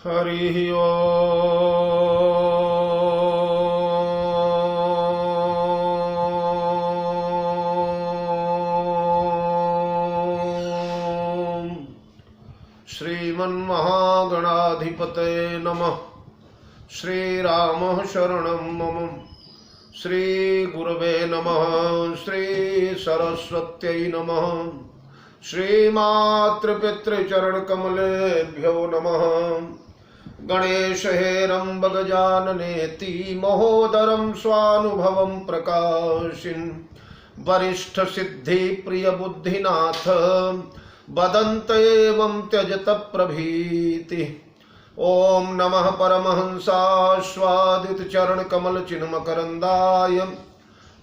हरि ओम। श्रीमन्महागणाधिपतये नमः। श्रीराम शरणं मम। श्रीगुरवे नमः। श्रीसरस्वत्यै नमः। श्रीमातृपितृचरणकमलेभ्यो नमः। गणेशहेरम्ब गजाननेति महोदरं स्वानुभवं प्रकाशिन् वरिष्ठसिद्धिप्रियबुद्धिनाथ वदन्त एवं त्यजत प्रभीति। ओम नमः परमहंसास्वादित चरणकमलचिन्मकरन्दाय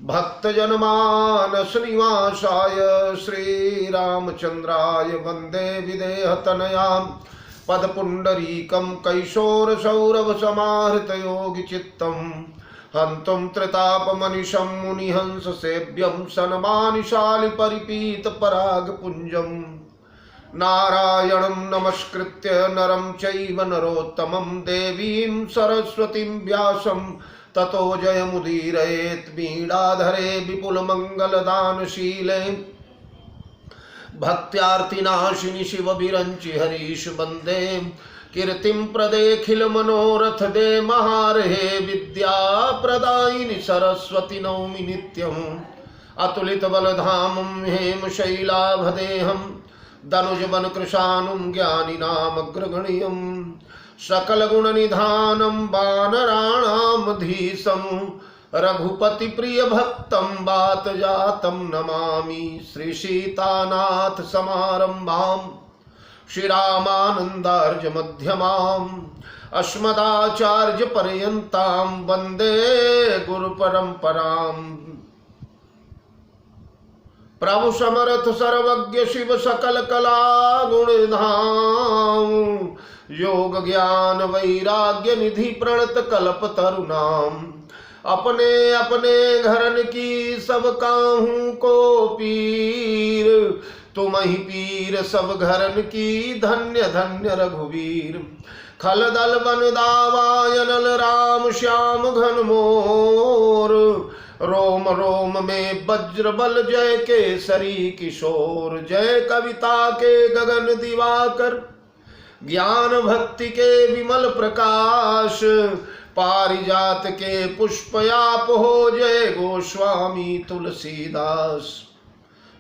भक्तजनमानस निवासाय श्रीरामचन्द्राय वन्दे विदेहतनयां पदपुण्डरीकं कैशोरसौरभसमाहृतयोगिचित्तं हन्तुं त्रितापमनिशं मुनिहंससेव्यं सनमानि शालिपरिपीतपरागपुञ्जम् नारायणं नमस्कृत्य नरं चैव नरोत्तमं देवीं सरस्वतीं व्यासं ततो जयमुदीरयेत्। वीणाधरे विपुलमङ्गलदानशीले भक्त्यार्तिनाशिनि शिवविरञ्चि हरीश वन्दे कीर्तिं प्रदेखिलमनोरथदे महार्हे विद्याप्रदायिनि सरस्वती नौमि नित्यम् अतुलितबलधामं हेमशैलाभदेहं दनुजवनकृशानुं ज्ञानिनामग्रगण्यं सकलगुणनिधानं वानराणामधीशं रघुपतिप्रियभक्तं वातजातं नमामि। श्रीसीतानाथ समारम्भां श्रीरामानन्दार्यमध्यमाम् अस्मदाचार्यपर्यन्तां वन्दे गुरुपरम्पराम्। प्रभु समर्थ सर्वज्ञ शिव सकल कला गुणधाम योग ज्ञान वैराग्य निधि प्रणत कल्प तरुणाम अपने अपने घरन की सब काहू को पीर तुम ही पीर सब घरन की धन्य धन्य रघुवीर खल दल बन दावायनल राम श्याम घन मोर रोम रोम में वज्र बल जय केसरी किशोर जय कविता के गगन दिवाकर ज्ञान भक्ति के विमल प्रकाश पारिजात के पुष्पयाप हो जय गोस्वामी तुलसीदास।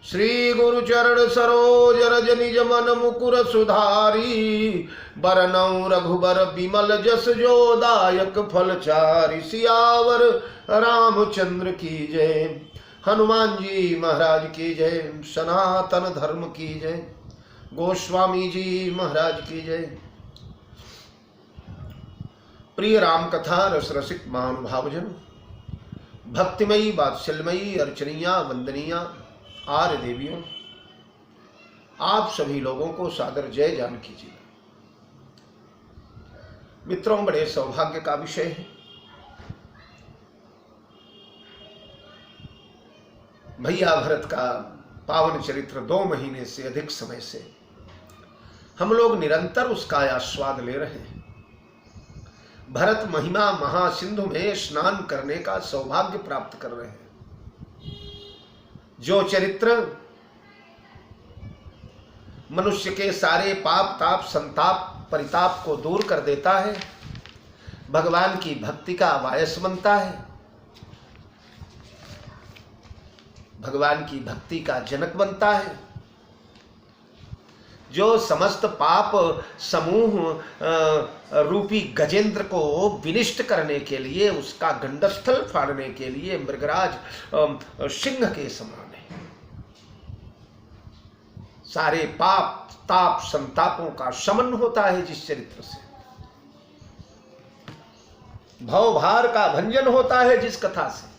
श्री गुरु चरण सरोज रज निज मन मुकुर सुधारी बरनौ रघुबर विमल जस जो दायक फलचारी। सियावर रामचंद्र की जय, हनुमान जी महाराज की जय, सनातन धर्म की जय, गोस्वामी जी महाराज की जय। प्रिय राम कथा रस रसिक महानुभावजन, भक्तिमयी वात्सल्यमयी अर्चनीया वंदनीया आर्य देवियों, आप सभी लोगों को सादर जय जानकी जी। मित्रों, बड़े सौभाग्य का विषय है। भैया भरत का पावन चरित्र 2 महीने से अधिक समय से हम लोग निरंतर उसका आस्वाद ले रहे हैं। भरत महिमा महासिंधु में स्नान करने का सौभाग्य प्राप्त कर रहे हैं। जो चरित्र मनुष्य के सारे पाप ताप संताप परिताप को दूर कर देता है, भगवान की भक्ति का वायस बनता है, भगवान की भक्ति का जनक बनता है, जो समस्त पाप समूह रूपी गजेंद्र को विनिष्ट करने के लिए, उसका गंडस्थल फाड़ने के लिए मृगराज सिंह के समान है। सारे पाप ताप संतापों का शमन होता है जिस चरित्र से, भवभार का भंजन होता है जिस कथा से।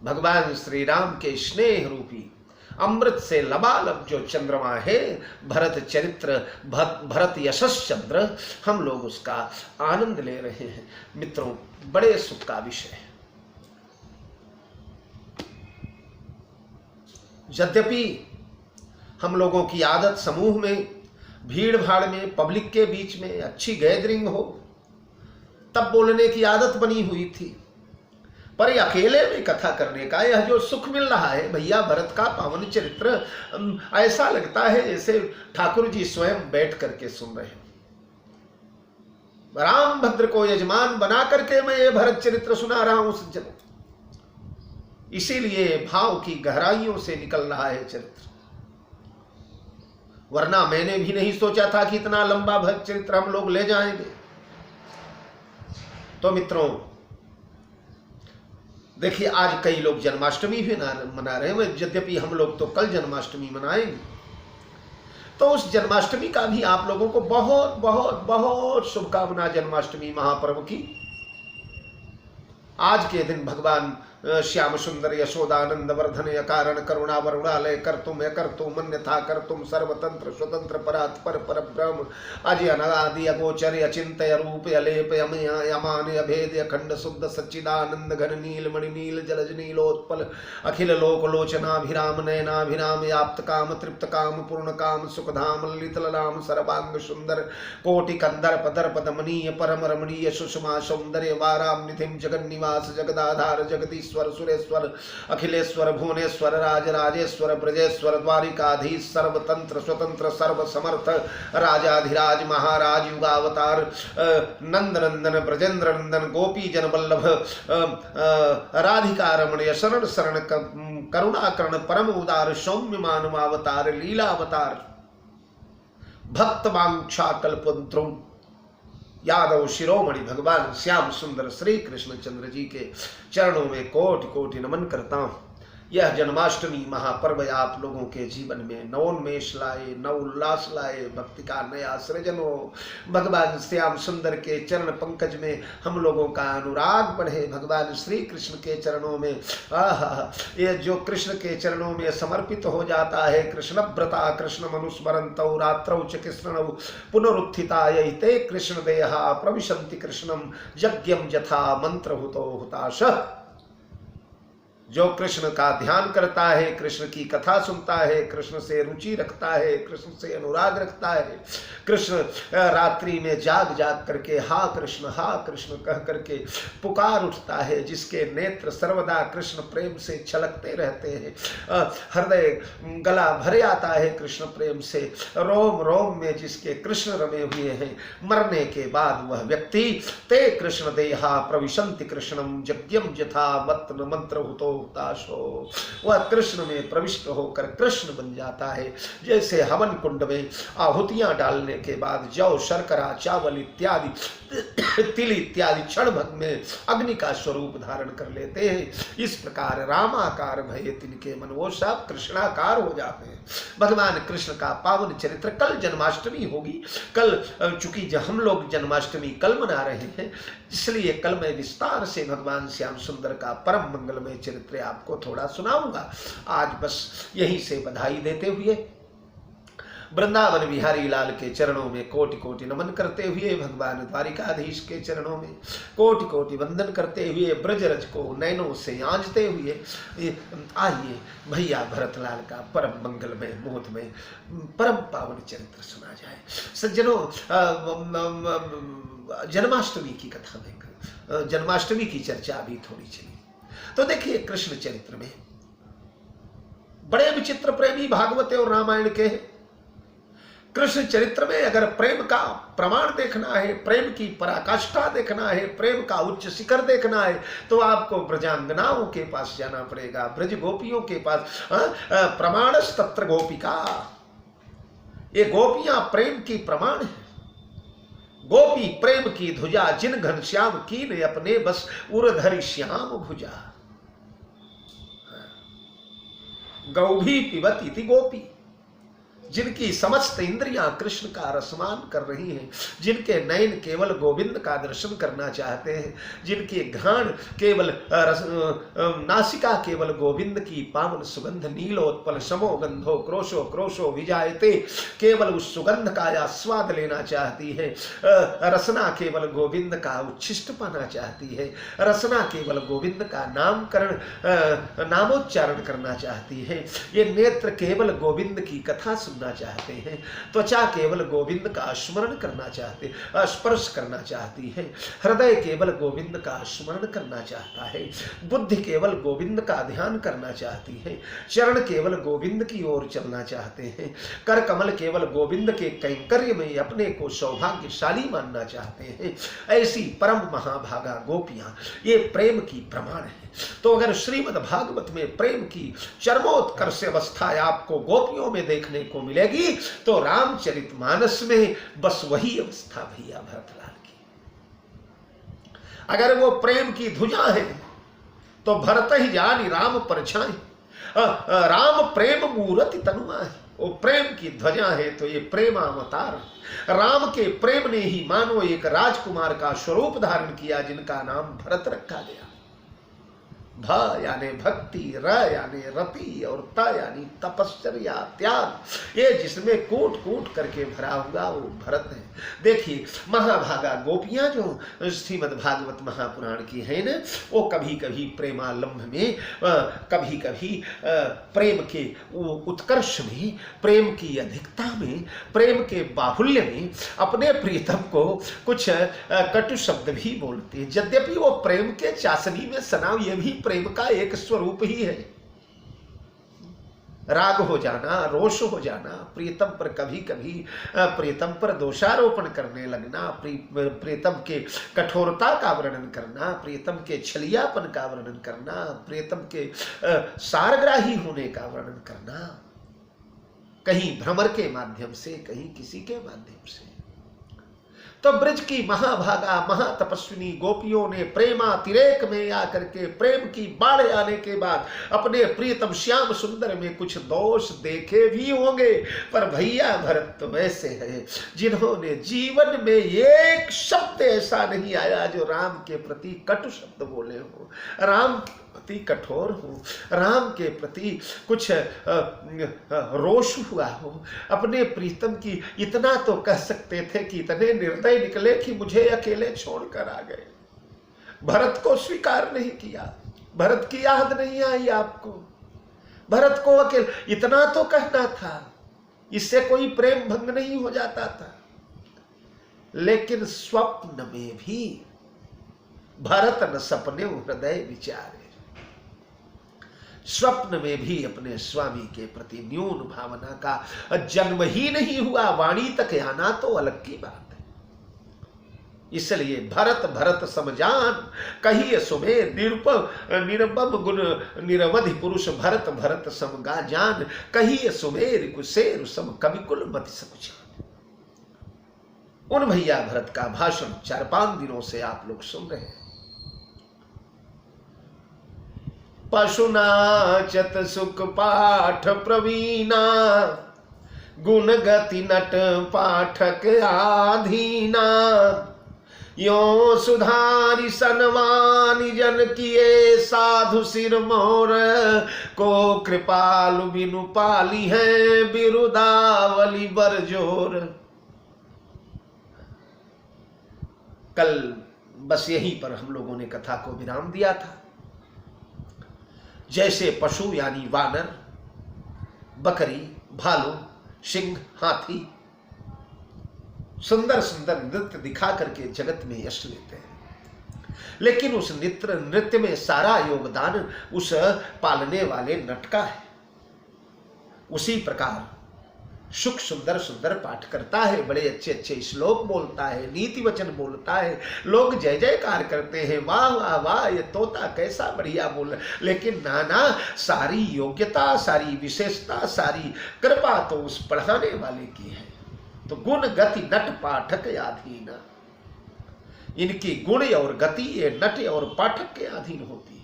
भगवान श्री राम के स्नेह रूपी अमृत से लबालब जो चंद्रमा है भरत चरित्र, भरत यशस चंद्र, हम लोग उसका आनंद ले रहे हैं। मित्रों, बड़े सुख का विषय है। यद्यपि हम लोगों की आदत समूह में भीड़ भाड़ में, पब्लिक के बीच में, अच्छी गैदरिंग हो, तब बोलने की आदत बनी हुई थी। पर ये अकेले में कथा करने का यह जो सुख मिल रहा है भैया, भरत का पावन चरित्र, ऐसा लगता है जैसे ठाकुर जी स्वयं बैठ करके सुन रहे हैं। राम भद्र को यजमान बना करके मैं ये भरत चरित्र सुना रहा हूं सज्जनों, इसीलिए भाव की गहराइयों से निकल रहा है चरित्र। वरना मैंने भी नहीं सोचा था कि इतना लंबा भरत चरित्र हम लोग ले जाएंगे। तो मित्रों देखिए, आज कई लोग जन्माष्टमी भी मना रहे हैं, यद्यपि हम लोग तो कल जन्माष्टमी मनाएंगे। तो उस जन्माष्टमी का भी आप लोगों को बहुत बहुत बहुत शुभकामना जन्माष्टमी महापर्व की। आज के दिन भगवान श्याम सुंदर यशोदानंद वर्धन अकारण करुणा वरुणालय कर्तुम अकर्तुम अन्यथा कर्तुम सर्वतंत्र स्वतंत्र परात् पर परब्रह्म अजय अनादि अगोचर अचिंत्य रूप अलेप यमान अभेद अखंड शुद्ध सच्चिदानंद घन नील मणि नील जलज नीलोत्पल अखिल लोक लोचनाभिराम नयनाभिराम याप्त काम तृप्त काम पूर्ण काम सुखधाम ललित ललाम सर्वांग सुंदर कोटि कंदर्प दर्प दमनीय परम रमणीय सुषमा सौंदर्य वाराम निधिम जगन्निवास जगदाधार जगदीश सुरेश्वर अखिलेश्वर भुवनेश्वर राज राजेश्वर ब्रजेश्वर द्वारिकाधीश सर्वतंत्र स्वतंत्र सर्व समर्थ राजाधिराज महाराज युगावतार नंद नंदन ब्रजेंद्र नंदन गोपी जन वल्लभ राधिका रमणीय शरण शरण करुणाकर्ण परम उदार सौम्य मानवावतार लीलावतार भक्त वांछा कल्पंत्रम यादव शिरोमणि भगवान श्याम सुंदर श्री कृष्ण चंद्र जी के चरणों में कोटि कोटि नमन करता हूँ। यह जन्माष्टमी महापर्व आप लोगों के जीवन में नवोन्मेष लाए, नव उल्लास लाए, भक्ति का नया सृजन हो, भगवान श्याम सुंदर के चरण पंकज में हम लोगों का अनुराग बढ़े, भगवान श्री कृष्ण के चरणों में ये जो कृष्ण के चरणों में समर्पित हो जाता है, कृष्ण व्रता कृष्ण मनुस्मरन्तौ रात्रौ च कृष्णौ पुनरुत्थिताय ते कृष्ण देहा प्रविशन्ति कृष्णम यज्ञम यथा मंत्र हुतो हुताश। जो कृष्ण का ध्यान करता है, कृष्ण की कथा सुनता है, कृष्ण से रुचि रखता है, कृष्ण से अनुराग रखता है, कृष्ण रात्रि में जाग जाग करके हा कृष्ण कह करके पुकार उठता है, जिसके नेत्र सर्वदा कृष्ण प्रेम से छलकते रहते हैं, हृदय गला भर आता है कृष्ण प्रेम से, रोम रोम में जिसके कृष्ण रमे हुए हैं, मरने के बाद वह व्यक्ति ते कृष्ण देहा प्रविशन्ति कृष्णम यज्ञम यथा मंत्र हुतो हो, वह कृष्ण में प्रविष्ट होकर कृष्ण बन जाता है। जैसे हवन कुंड में आहुतियां डालने के बाद जौ शर्करा चावल इत्यादि तिल इत्यादि क्षण भर में अग्नि का स्वरूप धारण कर लेते हैं, इस प्रकार रामाकार भये तिनके मन, वो सब कृष्णाकार हो जाते हैं। भगवान कृष्ण का पावन चरित्र, कल जन्माष्टमी होगी। कल चूंकि हम लोग जन्माष्टमी कल मना रहे हैं, इसलिए कल मैं विस्तार से भगवान श्याम सुंदर का परम मंगलमय चरित्र आपको थोड़ा सुनाऊंगा। आज बस यहीं से बधाई देते हुए वृंदावन बिहारी लाल के चरणों में कोटि कोटि नमन करते हुए, भगवान द्वारिकाधीश के चरणों में कोटि कोटि वंदन करते हुए, ब्रजरज को नैनों से आंजते हुए आइए भैया भरतलाल का परम मंगलमय मोहमय परम पावन चरित्र सुना जाए। सज्जनों, जन्माष्टमी की कथा में, जन्माष्टमी की चर्चा भी थोड़ी चली। तो देखिए, कृष्ण चरित्र में बड़े विचित्र प्रेमी भागवत और रामायण के हैं। कृष्ण चरित्र में अगर प्रेम का प्रमाण देखना है, प्रेम की पराकाष्ठा देखना है, प्रेम का उच्च शिखर देखना है, तो आपको ब्रजांगनाओं के पास जाना पड़ेगा, ब्रज गोपियों के पास। प्रमाणस तत्र गोपिका, ये गोपियां प्रेम की प्रमाण है। गोपी प्रेम की ध्वजा जिन घनश्याम कीन अपने, बस उरधरि श्याम भुजा। गौभी पिबती थी गोपी, जिनकी समस्त इंद्रियां कृष्ण का रसमान कर रही हैं, जिनके नयन केवल गोविंद का दर्शन करना चाहते हैं, जिनके घ्राण केवल नासिका केवल गोविंद की पावन सुगंध नीलोत्पल समो गंधो क्रोशो क्रोशो विजायते, केवल उस सुगंध का आस्वाद लेना चाहती है। रसना केवल गोविंद का उच्छिष्ट पाना चाहती है, रसना केवल गोविंद का नामोच्चारण करना चाहती है। ये नेत्र केवल गोविंद की कथा सुनना चाहते हैं, त्वचा केवल गोविंद का स्मरण करना चाहते, स्पर्श करना चाहती है, हृदय केवल गोविंद का स्मरण करना चाहता है, बुद्धि केवल गोविंद का ध्यान करना चाहती है, चरण केवल गोविंद की ओर चलना चाहते हैं, कर कमल केवल गोविंद के कैंकर्य में अपने को सौभाग्यशाली मानना चाहते हैं। ऐसी परम महाभागा गोपियां ये प्रेम की प्रमाण है। तो अगर श्रीमद् भागवत में प्रेम की चरमोत्कर्ष अवस्था आपको गोपियों में देखने को मिलेगी तो रामचरितमानस में बस वही अवस्था भैया भरतलाल की। अगर वो प्रेम की ध्वजा है तो भरत ही जानी राम परछाई, राम प्रेम मूर्ति तनुआ है। वो प्रेम की ध्वजा है तो ये प्रेमावतार राम के प्रेम ने ही मानो एक राजकुमार का स्वरूप धारण किया जिनका नाम भरत रखा गया। भ यानी भक्ति, र यानी रति और त यानी तपश्चर्या त्याग, ये जिसमें कूट कूट करके भरा हुआ वो भरत है। देखिए महाभागा गोपियां जो श्रीमद् भागवत महापुराण की है ना, वो कभी कभी प्रेमालंब में, कभी कभी प्रेम के उत्कर्ष में, प्रेम की अधिकता में, प्रेम के बाहुल्य में अपने प्रियतम को कुछ कटु शब्द भी बोलते हैं। यद्यपि वो प्रेम के चाशनी में सनाव ये भी प्रेम का एक स्वरूप ही है। राग हो जाना, रोष हो जाना, प्रियतम पर कभी कभी प्रियतम पर दोषारोपण करने लगना, प्रियतम के कठोरता का वर्णन करना, प्रियतम के छलियापन का वर्णन करना, प्रियतम के सारग्राही होने का वर्णन करना, कहीं भ्रमर के माध्यम से, कहीं किसी के माध्यम से। तो ब्रज की महाभागा महातपस्विनी गोपियों ने प्रेमातिरेक में आकर के प्रेम की बाढ़ आने के बाद अपने प्रियतम श्याम सुंदर में कुछ दोष देखे भी होंगे, पर भैया भरत तो वैसे हैं जिन्होंने जीवन में एक शब्द ऐसा नहीं आया जो राम के प्रति कटु शब्द बोले हो, राम प्रति कठोर हो, राम के प्रति कुछ रोष हुआ हो। अपने प्रीतम की इतना तो कह सकते थे कि इतने निर्दय निकले कि मुझे अकेले छोड़कर आ गए, भरत को स्वीकार नहीं किया, भरत की याद नहीं आई आपको, भरत को अकेले, इतना तो कहना था, इससे कोई प्रेम भंग नहीं हो जाता था। लेकिन स्वप्न में भी भरत न सपने हृदय विचारे, स्वप्न में भी अपने स्वामी के प्रति न्यून भावना का जन्म ही नहीं हुआ, वाणी तक आना तो अलग की बात है। इसलिए भरत भरत समजान कहिए सुमेर, निरुपम गुण निरवधि पुरुष भरत भरत समगा जान, कहिए सुमेर कुशेर सम कविकुल मति सकुचान। उन भैया भरत का भाषण 4-5 दिनों से आप लोग सुन रहे हैं। पशुनाचत सुख पाठ प्रवीणा, गुण गति नट पाठक आधीना, यो सुधारी सनवानी जन किए साधु सिर मोर, को कृपालु बिनु पाली है बिरुदावली बरजोर। कल बस यहीं पर हम लोगों ने कथा को विराम दिया था। जैसे पशु यानी वानर, बकरी, भालू, सिंह, हाथी सुंदर सुंदर नृत्य दिखा करके जगत में यश लेते हैं, लेकिन उस नृत्य में सारा योगदान उस पालने वाले नट का है। उसी प्रकार सुख सुंदर सुंदर पाठ करता है, बड़े अच्छे अच्छे श्लोक बोलता है, नीति वचन बोलता है, लोग जय जयकार करते हैं, वाह वाह वाह ये तोता कैसा बढ़िया बोल, लेकिन नाना सारी योग्यता, सारी विशेषता, सारी कृपा तो उस पढ़ाने वाले की है। तो गुण गति नट पाठक अधीन, इनकी गुण और गति ये नट और पाठक के अधीन होती है।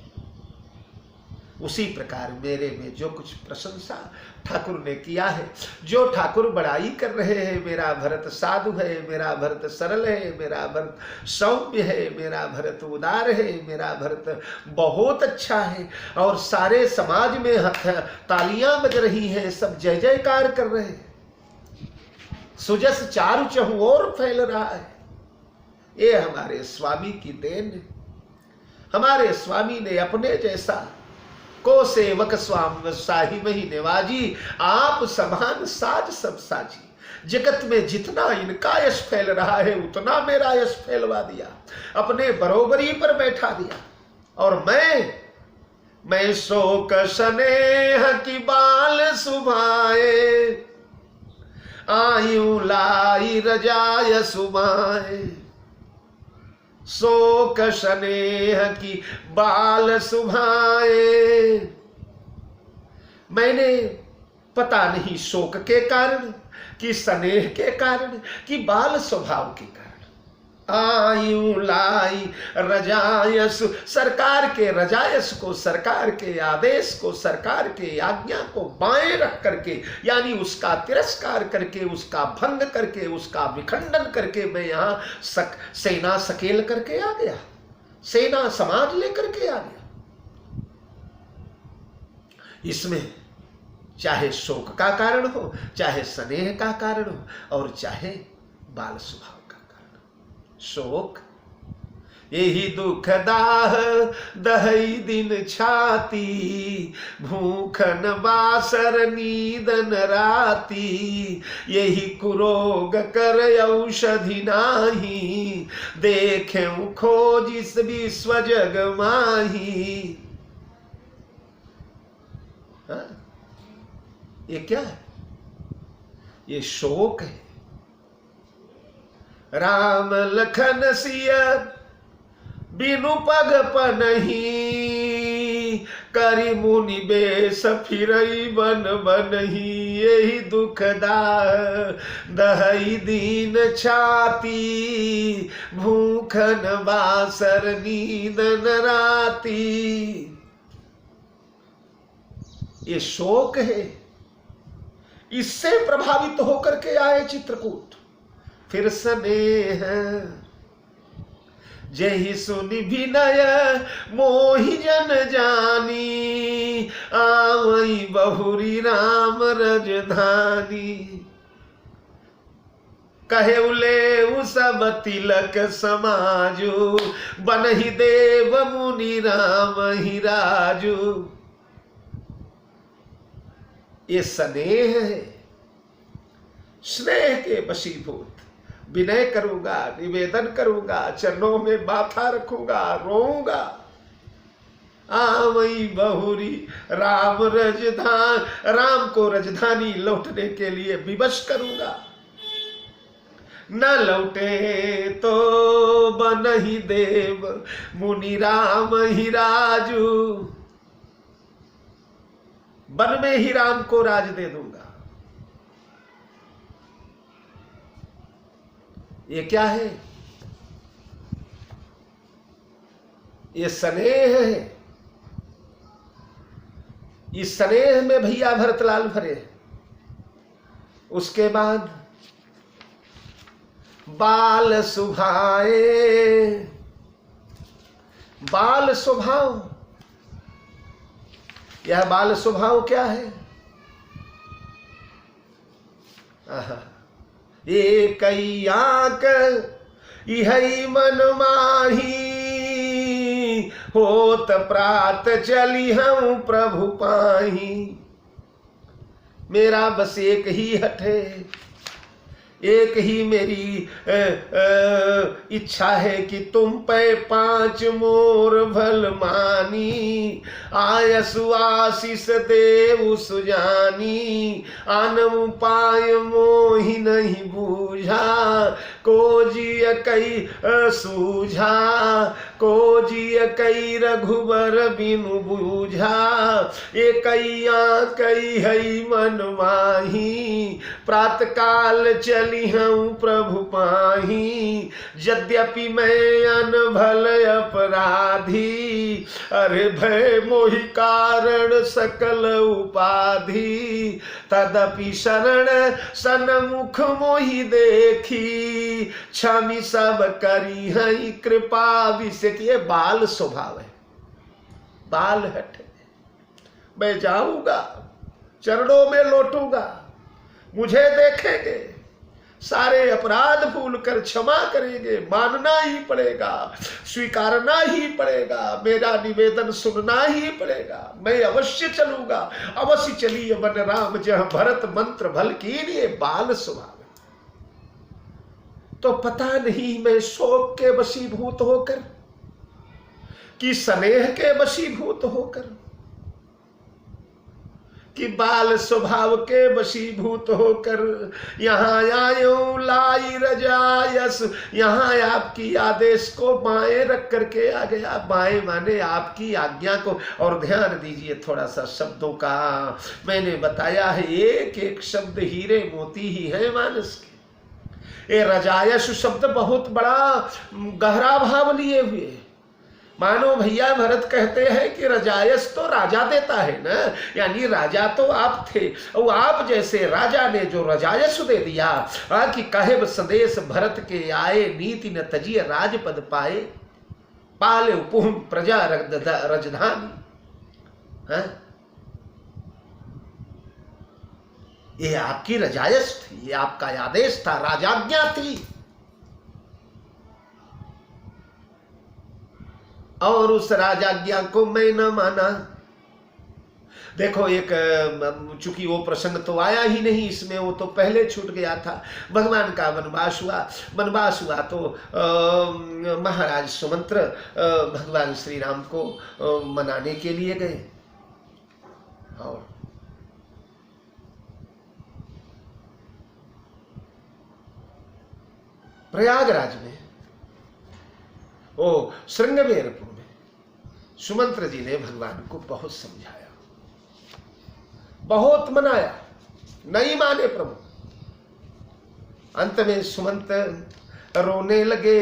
उसी प्रकार मेरे में जो कुछ प्रशंसा ठाकुर ने किया है, जो ठाकुर बड़ाई कर रहे हैं, मेरा भरत साधु है, मेरा भरत सरल है, मेरा भरत सौम्य है, मेरा भरत उदार है, मेरा भरत बहुत अच्छा है, और सारे समाज में तालियां बज रही हैं, सब जय जयकार कर रहे हैं, सुजस चारु चहुं ओर फैल रहा है। ये हमारे स्वामी की देन है। हमारे स्वामी ने अपने जैसा को सेवक स्वाम साही मही नेवाजी, आप समान साज सब साजी। जगत में जितना इनका यश फैल रहा है उतना मेरा यश फैलवा दिया, अपने बरोबरी पर बैठा दिया। और मैं शोक स्नेह की बाल सुभाए, आयु लाई रजाय सुभाए। शोक स्नेह की बाल सुभाए, मैंने पता नहीं शोक के कारण कि स्नेह के कारण कि बाल स्वभाव के कारण आयु लाई रजायस, सरकार के रजायस को, सरकार के आदेश को, सरकार के आज्ञा को बाएं रख करके, यानी उसका तिरस्कार करके, उसका भंग करके, उसका विखंडन करके मैं यहाँ सेना सकेल करके आ गया, सेना समाज लेकर के आ गया। इसमें चाहे शोक का कारण हो, चाहे स्नेह का कारण हो, और चाहे बाल स्वभाव का कारण। शोक यही दुख दाह दहई दिन छाती, भूखन बासर नीदन राती, यही कुरोग कर औषधि नाही, देखे खोज इस विश्व जग माही। हाँ? ये क्या है? ये शोक है। राम लखन सिया बिनु पग पनही, करी मुनि बेस फिरई बन बनही, यही दुख दहई दीन छाती, भूखन बासर नीदन राती। ये शोक है। इससे प्रभावित होकर के आए चित्रकूट। फिर स्नेह जही सुनि विनय मोहि जन जानी, आवई बहुरी राम रजधानी, कहे उले सब तिलक समाजू, बनहि देव मुनि राम ही राजू। ये स्नेह है, स्नेह के वशीभूत। विनय करूंगा, निवेदन करूंगा, चरणों में माथा रखूंगा, रोऊंगा। आवई बहुरी राम रजधान, राम को रजधानी लौटने के लिए विवश करूंगा। न लौटे तो बनहि देव मुनि राम ही राजू, वन में ही राम को राज दे दूंगा। ये क्या है? ये स्नेह है। इस स्नेह में भैया भरतलाल भरे। उसके बाद बाल सुभाए, बाल स्वभाव। यह बाल स्वभाव क्या है? एक आंक इहै मन माही, होत प्रात चली हम प्रभु पाही। मेरा बस एक ही हट है, एक ही मेरी इच्छा है कि तुम पे 5 मोर भल मानी। आयसु आशीष देव सुजानी, आन उपाय मोहि नहीं बूझा। को जिय कई सूझा, को जिय कई रघुबर बिनु बूझा। एक कई है मन माही, प्रात काल चली हूँ प्रभु पाही। यद्यपि मैं अनभल अपराधी, अरे भय मोहि कारण सकल उपाधि। तदपि शरण सन्मुख मोहि देखी, क्षमि सब करी है कृपा विशेष। ये बाल स्वभाव है, बाल हट है। मैं जाऊंगा, चरणों में लौटूंगा, मुझे देखेंगे, सारे अपराध भूल कर क्षमा करेंगे, मानना ही पड़ेगा, स्वीकारना ही पड़ेगा, मेरा निवेदन सुनना ही पड़ेगा, मैं अवश्य चलूंगा। अवश्य चलिए बन राम जह भरत मंत्र भल कीनिए बाल स्वभाव। तो पता नहीं मैं शोक के वशीभूत होकर कि स्नेह के वशीभूत होकर कि बाल स्वभाव के वशीभूत होकर यहाँ आयो लाई रजायस। यहाँ आपकी आदेश को बाएं रख करके आ गया। बाएं माने आपकी आज्ञा को। और ध्यान दीजिए थोड़ा सा शब्दों का, मैंने बताया है एक एक शब्द हीरे मोती ही है मानस के। ये रजायस शब्द बहुत बड़ा गहरा भाव लिए हुए। मानो भैया भरत कहते हैं कि रजायस तो राजा देता है ना, यानी राजा तो आप थे और आप जैसे राजा ने जो रजायस दे दिया कि कहे संदेश भरत के आए, नीति न तजिय राजपद पाए, पाले उपहुम प्रजा रजधानी। ये आपकी रजायस थी, ये आपका आदेश था, राजाज्ञा थी। और उस राजाज्ञा को मैं न माना। देखो एक चूंकि वो प्रसंग तो आया ही नहीं इसमें, वो तो पहले छूट गया था। भगवान का वनवास हुआ तो महाराज सुमंत्र भगवान श्री राम को मनाने के लिए गए। और प्रयागराज में ओ श्रृंगवेरपुर में सुमंत्र जी ने भगवान को बहुत समझाया, बहुत मनाया, नहीं माने प्रभु। अंत में सुमंत रोने लगे।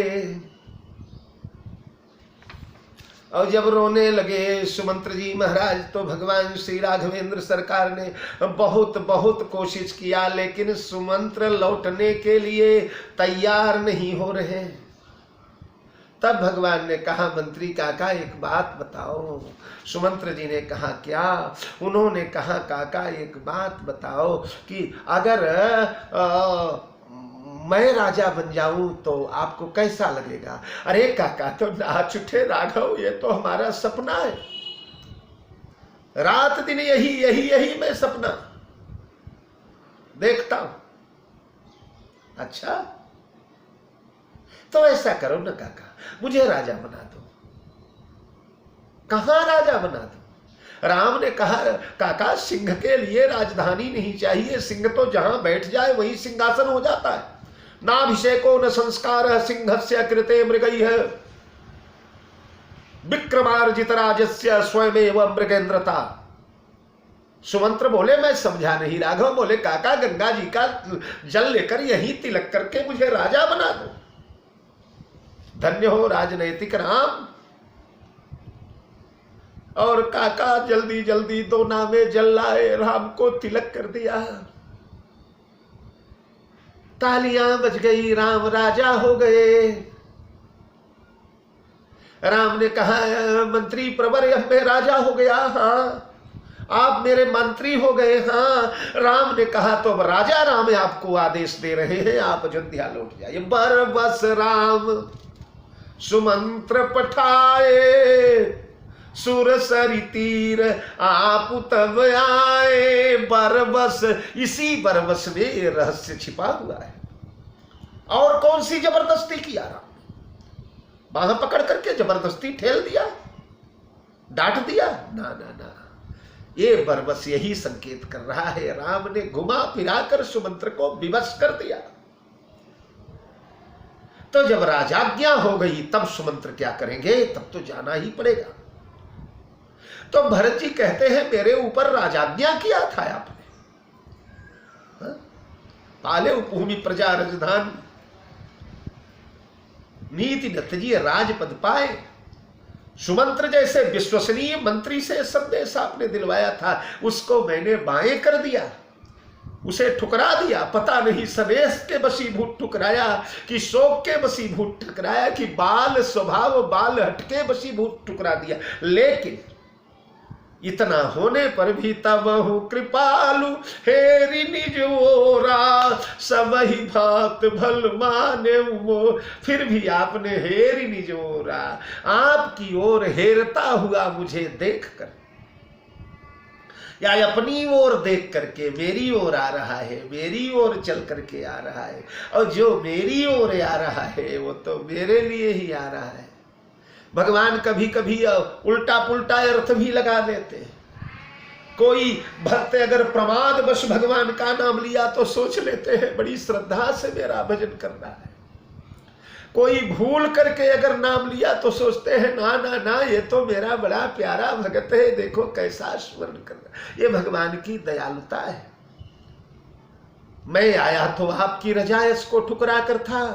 और जब रोने लगे सुमंत्र जी महाराज तो भगवान श्री राघवेंद्र सरकार ने बहुत बहुत कोशिश किया, लेकिन सुमंत्र लौटने के लिए तैयार नहीं हो रहे। तब भगवान ने कहा मंत्री काका एक बात बताओ। सुमंत्र जी ने कहा क्या? उन्होंने कहा काका एक बात बताओ कि अगर मैं राजा बन जाऊं तो आपको कैसा लगेगा? अरे काका तो नाच उठे राघव, ये तो हमारा सपना है, रात दिन यही यही यही मैं सपना देखता हूं। अच्छा तो ऐसा करो ना काका, मुझे राजा बना दो। कहां राजा बना दो? राम ने कहा काका सिंह के लिए राजधानी नहीं चाहिए, सिंह तो जहां बैठ जाए वही सिंहासन हो जाता है। नाभिषेको न संस्कार सिंहस्य कृते मृगैः, विक्रमार्जित राजस्य स्वयमेव मृगेंद्रता। सुमंत्र बोले मैं समझा नहीं। राघव बोले काका गंगा जी का जल लेकर यही तिलक करके मुझे राजा बना दो। धन्य हो राजनैतिक राम। और काका जल्दी जल्दी 2 नावे जल लाए, राम को तिलक कर दिया। तालियां बज गई, राम राजा हो गए। राम ने कहा मंत्री प्रवर अब मैं राजा हो गया। हाँ आप मेरे मंत्री हो गए। हाँ राम ने कहा तो अब राजा राम आपको आदेश दे रहे हैं, आप अयोध्या लौट जाइए। बरबस राम सुमंत्र पठाए, सुरसरी तीर आप तब आए। बरबस, इसी बरबस में रहस्य छिपा हुआ है। और कौन सी जबरदस्ती किया? राम बाह पकड़ करके जबरदस्ती ठेल दिया, डांट दिया? ना ना ना, ये बरबस यही संकेत कर रहा है राम ने घुमा फिरा कर सुमंत्र को विवश कर दिया। तो जब राजाज्ञा हो गई तब सुमंत्र क्या करेंगे? तब तो जाना ही पड़ेगा। तो भरत जी कहते हैं मेरे ऊपर राजाज्ञा किया था आपने, पाले उपभूमि प्रजा रजधान, नीति न तजिय राजपद पाए। सुमंत्र जैसे विश्वसनीय मंत्री से संदेश आपने दिलवाया था, उसको मैंने बाएं कर दिया, उसे ठुकरा दिया। पता नहीं संदेश के वशीभूत ठुकराया कि शोक के वशीभूत ठुकराया कि बाल स्वभाव बाल हटके वशीभूत ठुकरा दिया। लेकिन इतना होने पर भी तब कृपालु हेरी निज ओरा, सब ही भात भल माने मोह। फिर भी आपने हेरी निजोरा, आपकी ओर हेरता हुआ मुझे देखकर, या अपनी ओर देख करके मेरी ओर आ रहा है, मेरी ओर चल करके आ रहा है। और जो मेरी ओर आ रहा है वो तो मेरे लिए ही आ रहा है। भगवान कभी कभी उल्टा पुल्टा अर्थ भी लगा देते हैं। कोई भक्त अगर प्रमादवश भगवान का नाम लिया तो सोच लेते हैं बड़ी श्रद्धा से मेरा भजन कर रहा है। कोई भूल करके अगर नाम लिया तो सोचते हैं ना ना ना, ये तो मेरा बड़ा प्यारा भगत है, देखो कैसा स्मरण कर रहा। ये भगवान की दयालुता है। मैं आया तो आपकी रजायश को ठुकरा कर था,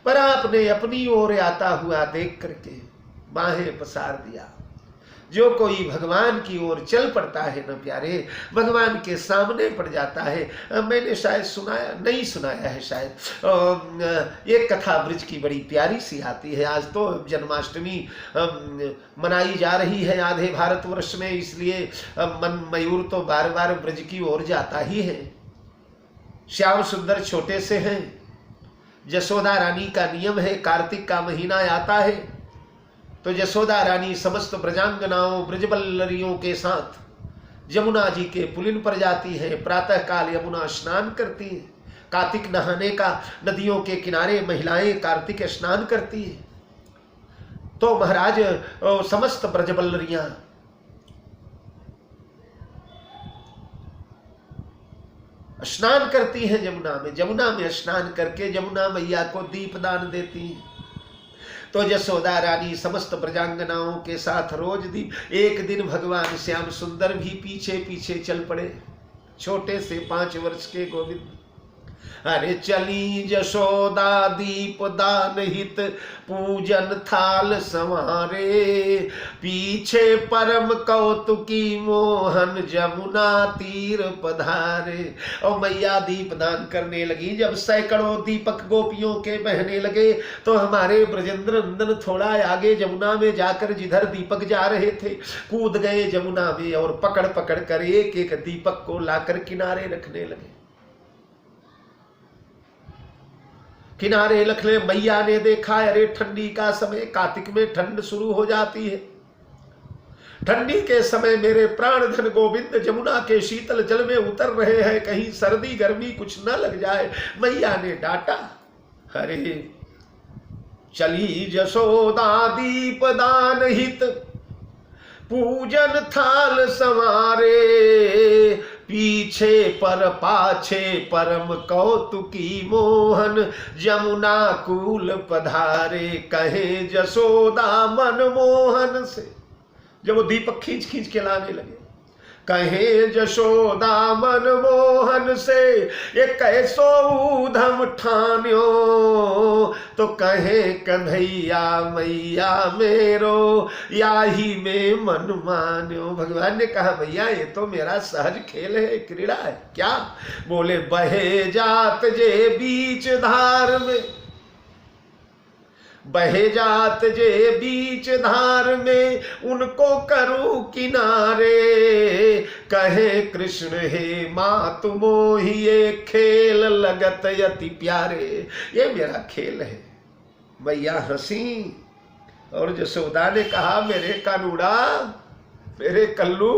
पर आपने अपनी ओर आता हुआ देख करके बाहें पसार दिया। जो कोई भगवान की ओर चल पड़ता है ना प्यारे, भगवान के सामने पड़ जाता है। मैंने शायद सुनाया, नहीं सुनाया है शायद, एक कथा ब्रज की बड़ी प्यारी सी आती है। आज तो जन्माष्टमी मनाई जा रही है आधे भारतवर्ष में, इसलिए मन मयूर तो बार बार ब्रज की ओर जाता ही है। श्याम सुंदर छोटे से हैं। यशोदा रानी का नियम है, कार्तिक का महीना आता है तो यशोदा रानी समस्त ब्रजांगनाओं ब्रजबल्लरियों के साथ जमुना जी के पुलिन पर जाती है। प्रातः काल यमुना स्नान करती है। कार्तिक नहाने का नदियों के किनारे महिलाएं कार्तिक स्नान करती है। तो महाराज समस्त ब्रजबल्लरियां स्नान करती हैं जमुना में। जमुना में स्नान करके जमुना मैया को दीपदान देती हैं। तो यशोदा रानी समस्त ब्रजांगनाओं के साथ रोज दीप। एक दिन भगवान श्याम सुंदर भी पीछे पीछे चल पड़े, छोटे से 5 वर्ष के गोविंद। अरे चली यशोदा दीप दान हित पूजन थाल संवारे, पीछे परम कौतुकी मोहन जमुना तीर पधारे। और मैया दीप दान करने लगी। जब सैकड़ों दीपक गोपियों के बहने लगे तो हमारे ब्रजेंद्र नंदन थोड़ा आगे जमुना में जाकर जिधर दीपक जा रहे थे कूद गए जमुना में और पकड़ पकड़ कर एक एक दीपक को लाकर किनारे रखने लगे। किनारे रखने मैया ने देखा, अरे ठंडी का समय, कार्तिक में ठंड शुरू हो जाती है। ठंडी के समय मेरे प्राण धन गोविंद जमुना के शीतल जल में उतर रहे हैं, कहीं सर्दी गर्मी कुछ न लग जाए। मैया ने डांटा, अरे चली यशोदा दीप दान हित पूजन थाल संवारे, पीछे पर पाछे परम कौतुकी मोहन जमुना कूल पधारे, कहे यशोदा मन मोहन से। जब वो दीपक खींच खींच के लाने लगे, कहे यशोदा मन मोहन से ये कैसो ऊधम ठान्यो, तो कहे कन्हैया मैया मेरो याही में मन मान्यो। भगवान ने कहा भैया ये तो मेरा सहज खेल है, क्रीड़ा है। क्या? बोले बहे जात जे बीच धार में, बहे जात जे बीच धार में उनको करूं किनारे, कहे कृष्ण हे माँ तुमो ही ये खेल लगत यति प्यारे। ये मेरा खेल है। मैया हंसी और यशोदा ने कहा मेरे कानूड़ा, मेरे कल्लू,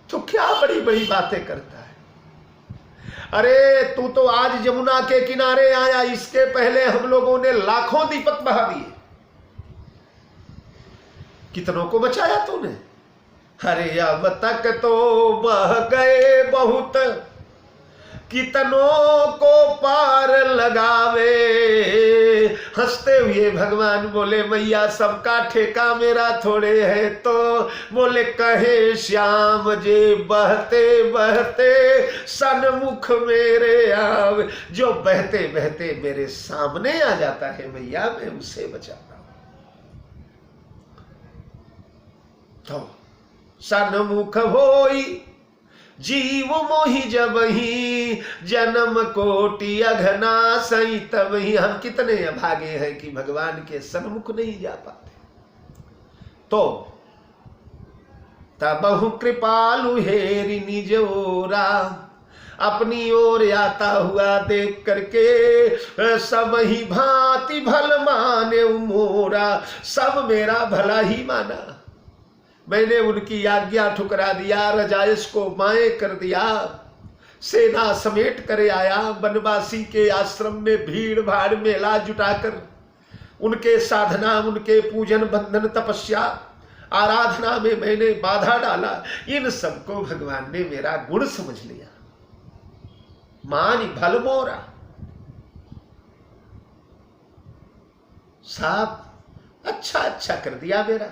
तो क्या बड़ी बड़ी बातें करता है। अरे तू तो आज जमुना के किनारे आया, इसके पहले हम लोगों ने लाखों दीपक बहा दिए, कितनों को बचाया तूने। अरे अब तक तो बह गए बहुत, कितनों को पार लगावे। हंसते हुए भगवान बोले मैया सबका ठेका मेरा थोड़े है। तो बोले कहे श्याम जे बहते बहते सन्मुख मेरे आवे, जो बहते बहते मेरे सामने आ जाता है मैया मैं उसे बचाता हूं। तो सन्मुख होई जीव मोहि जबहि, जन्म कोटि अघना सही तबहि। हम कितने अभागे हैं कि भगवान के सन्मुख नहीं जा पाते। तो तबहु कृपालु हेरि निज ओरा, अपनी ओर आता हुआ देख करके सब ही भांति भल माने मोरा, सब मेरा भला ही माना। मैंने उनकी आज्ञा ठुकरा दिया, रजाइश को माए कर दिया, सेना समेट कर आया, वनवासी के आश्रम में भीड़ भाड़ मेला जुटाकर उनके साधना, उनके पूजन, बंधन, तपस्या, आराधना में मैंने बाधा डाला। इन सबको भगवान ने मेरा गुण समझ लिया। मान भल मोरा, साहब अच्छा अच्छा कर दिया मेरा।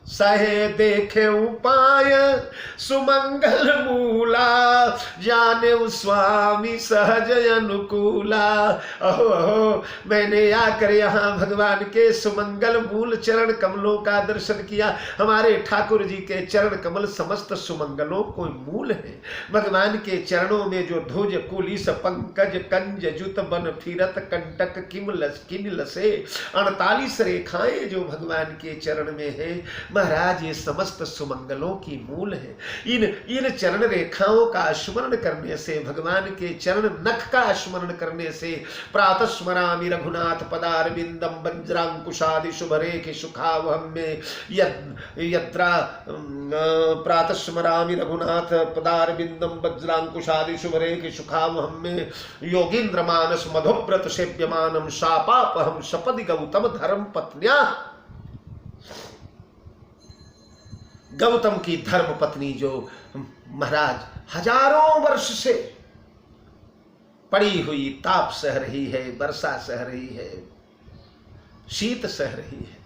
सहे देखे उपाय सुमंगल मूला, जाने स्वामी सहज अनुकूला। अहो अहो, मैंने आकर यहाँ भगवान के सुमंगल मूल चरण कमलों का दर्शन किया। हमारे ठाकुर जी के चरण कमल समस्त सुमंगलों को मूल है। भगवान के चरणों में जो ध्वज कुलिस पंकज कंज जुत बन फिरत कंटक किन लसे 48 रेखाएं जो भगवान के चरण में है महाराज, ये समस्त सुमंगलों की मूल है। इन चरण रेखाओं का स्मरण करने से, भगवान के चरण नख का स्मरण करने से, प्रातः स्मरामि रघुनाथ पदारविंदम वज्रांकुशादि शुभरेखि सुखावहम में यत्रा प्रातः स्मरामि रघुनाथ पदारविंदम वज्रांकुशादि शुभरेखि सुखावहम में योगींद्र मानस मधुव्रत सेव्यमानम शापापहम सपदि गौतम धर्म पत्न्या। गौतम की धर्म पत्नी जो महाराज हजारों वर्ष से पड़ी हुई ताप सह रही है, वर्षा सह रही है, शीत सह रही है,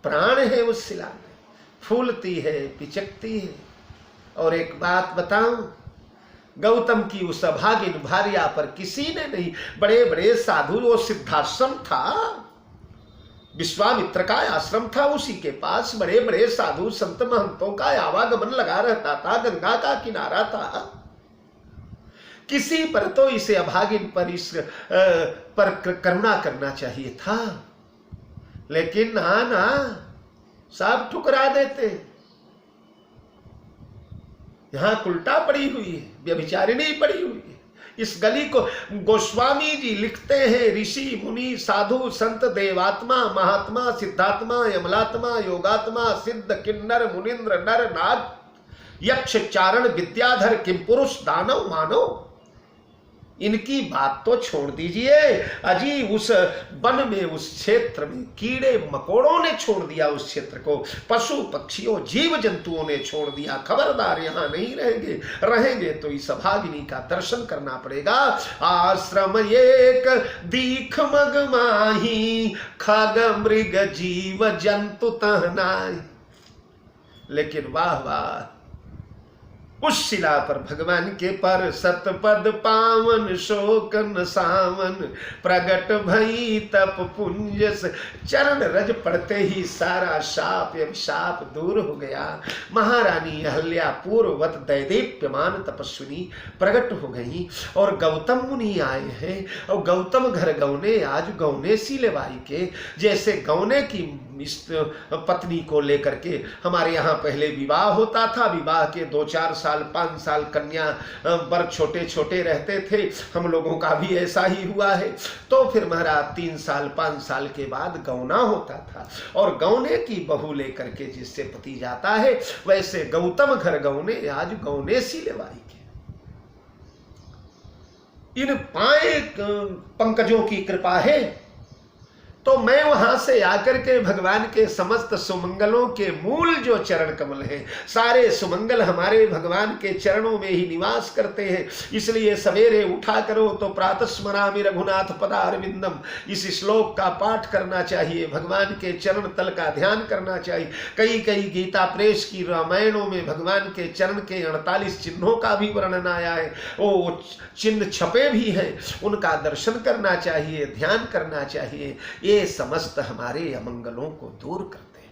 प्राण है उस शिला में, फूलती है, पिचकती है। और एक बात बताऊं, गौतम की उस अभागिन भार्या पर किसी ने नहीं, बड़े बड़े साधु, वो सिद्धाश्रम था, विश्वामित्र का आश्रम था, उसी के पास बड़े बड़े साधु संत महंतों का आवागमन लगा रहता था, गंगा का किनारा था। किसी पर तो इसे अभागिन पर करुणा करना चाहिए था, लेकिन ना सब ठुकरा देते। यहां उल्टा पड़ी हुई है, व्यभिचारिणी पड़ी हुई है। इस गली को गोस्वामी जी लिखते हैं, ऋषि मुनि साधु संत देवात्मा महात्मा सिद्धात्मा यमलात्मा योगात्मा सिद्ध किन्नर मुनिंद्र नर नाग यक्ष चारण विद्याधर किम पुरुष दानव मानव, इनकी बात तो छोड़ दीजिए। अजी उस वन में, उस क्षेत्र में कीड़े मकोड़ों ने छोड़ दिया उस क्षेत्र को, पशु पक्षियों जीव जंतुओं ने छोड़ दिया। खबरदार यहां नहीं रहेंगे तो इस अभागिनी का दर्शन करना पड़ेगा। आश्रम एक दीख मग माही, खग मृग जीव जंतु तहनाई। लेकिन वाह वाह, उस शिला पर भगवान के पर सतपद पावन शोकन सावन प्रगट भई तप पुंज, चरण रज पड़ते ही सारा शाप अभिशाप दूर हो गया। महारानी अहल्या पूर्ववत दैदीप्यमान तपस्विनी प्रकट हो गई और गौतम मुनि आए हैं। और गौतम घर गौने, आज गौने सिलेवाई के जैसे गौने की पत्नी को लेकर के हमारे यहाँ पहले विवाह होता था। विवाह के 2-4 साल 5 साल कन्या वर छोटे छोटे रहते थे, हम लोगों का भी ऐसा ही हुआ है। तो फिर महाराज 3 साल 5 साल के बाद गौना होता था और गौने की बहू लेकर के जिससे पति जाता है, वैसे गौतम घर गौने, आज गौने सिलेवाई के। इन पाए पंकजों की कृपा है तो मैं वहां से आकर के भगवान के समस्त सुमंगलों के मूल जो चरण कमल हैं, सारे सुमंगल हमारे भगवान के चरणों में ही निवास करते हैं। इसलिए सवेरे उठा करो तो प्रातः स्मरामि रघुनाथ पदारविंदम, इस श्लोक का पाठ करना चाहिए, भगवान के चरण तल का ध्यान करना चाहिए। कई गीता प्रेस की रामायणों में भगवान के चरण के 48 चिन्हों का भी वर्णन आया है। वो चिन्ह छपे भी हैं, उनका दर्शन करना चाहिए, ध्यान करना चाहिए। ये समस्त हमारे अमंगलों को दूर करते हैं।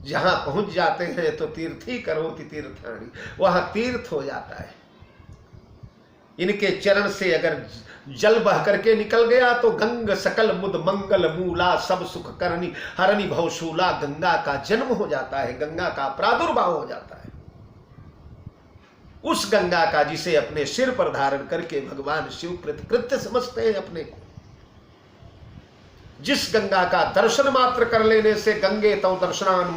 जहां पहुंच जाते हैं तो तीर्थी करोति तीर्थानी, वहां तीर्थ हो जाता है। इनके चरण से अगर जल बह करके निकल गया तो गंग सकल मुद मंगल मूला सब सुख करनी हरणी भवशूला, गंगा का जन्म हो जाता है, गंगा का प्रादुर्भाव हो जाता है। उस गंगा का जिसे अपने सिर पर धारण करके भगवान शिव कृत्य समझते हैं अपने को, जिस गंगा का दर्शन मात्र कर लेने से गंगे तव दर्शनान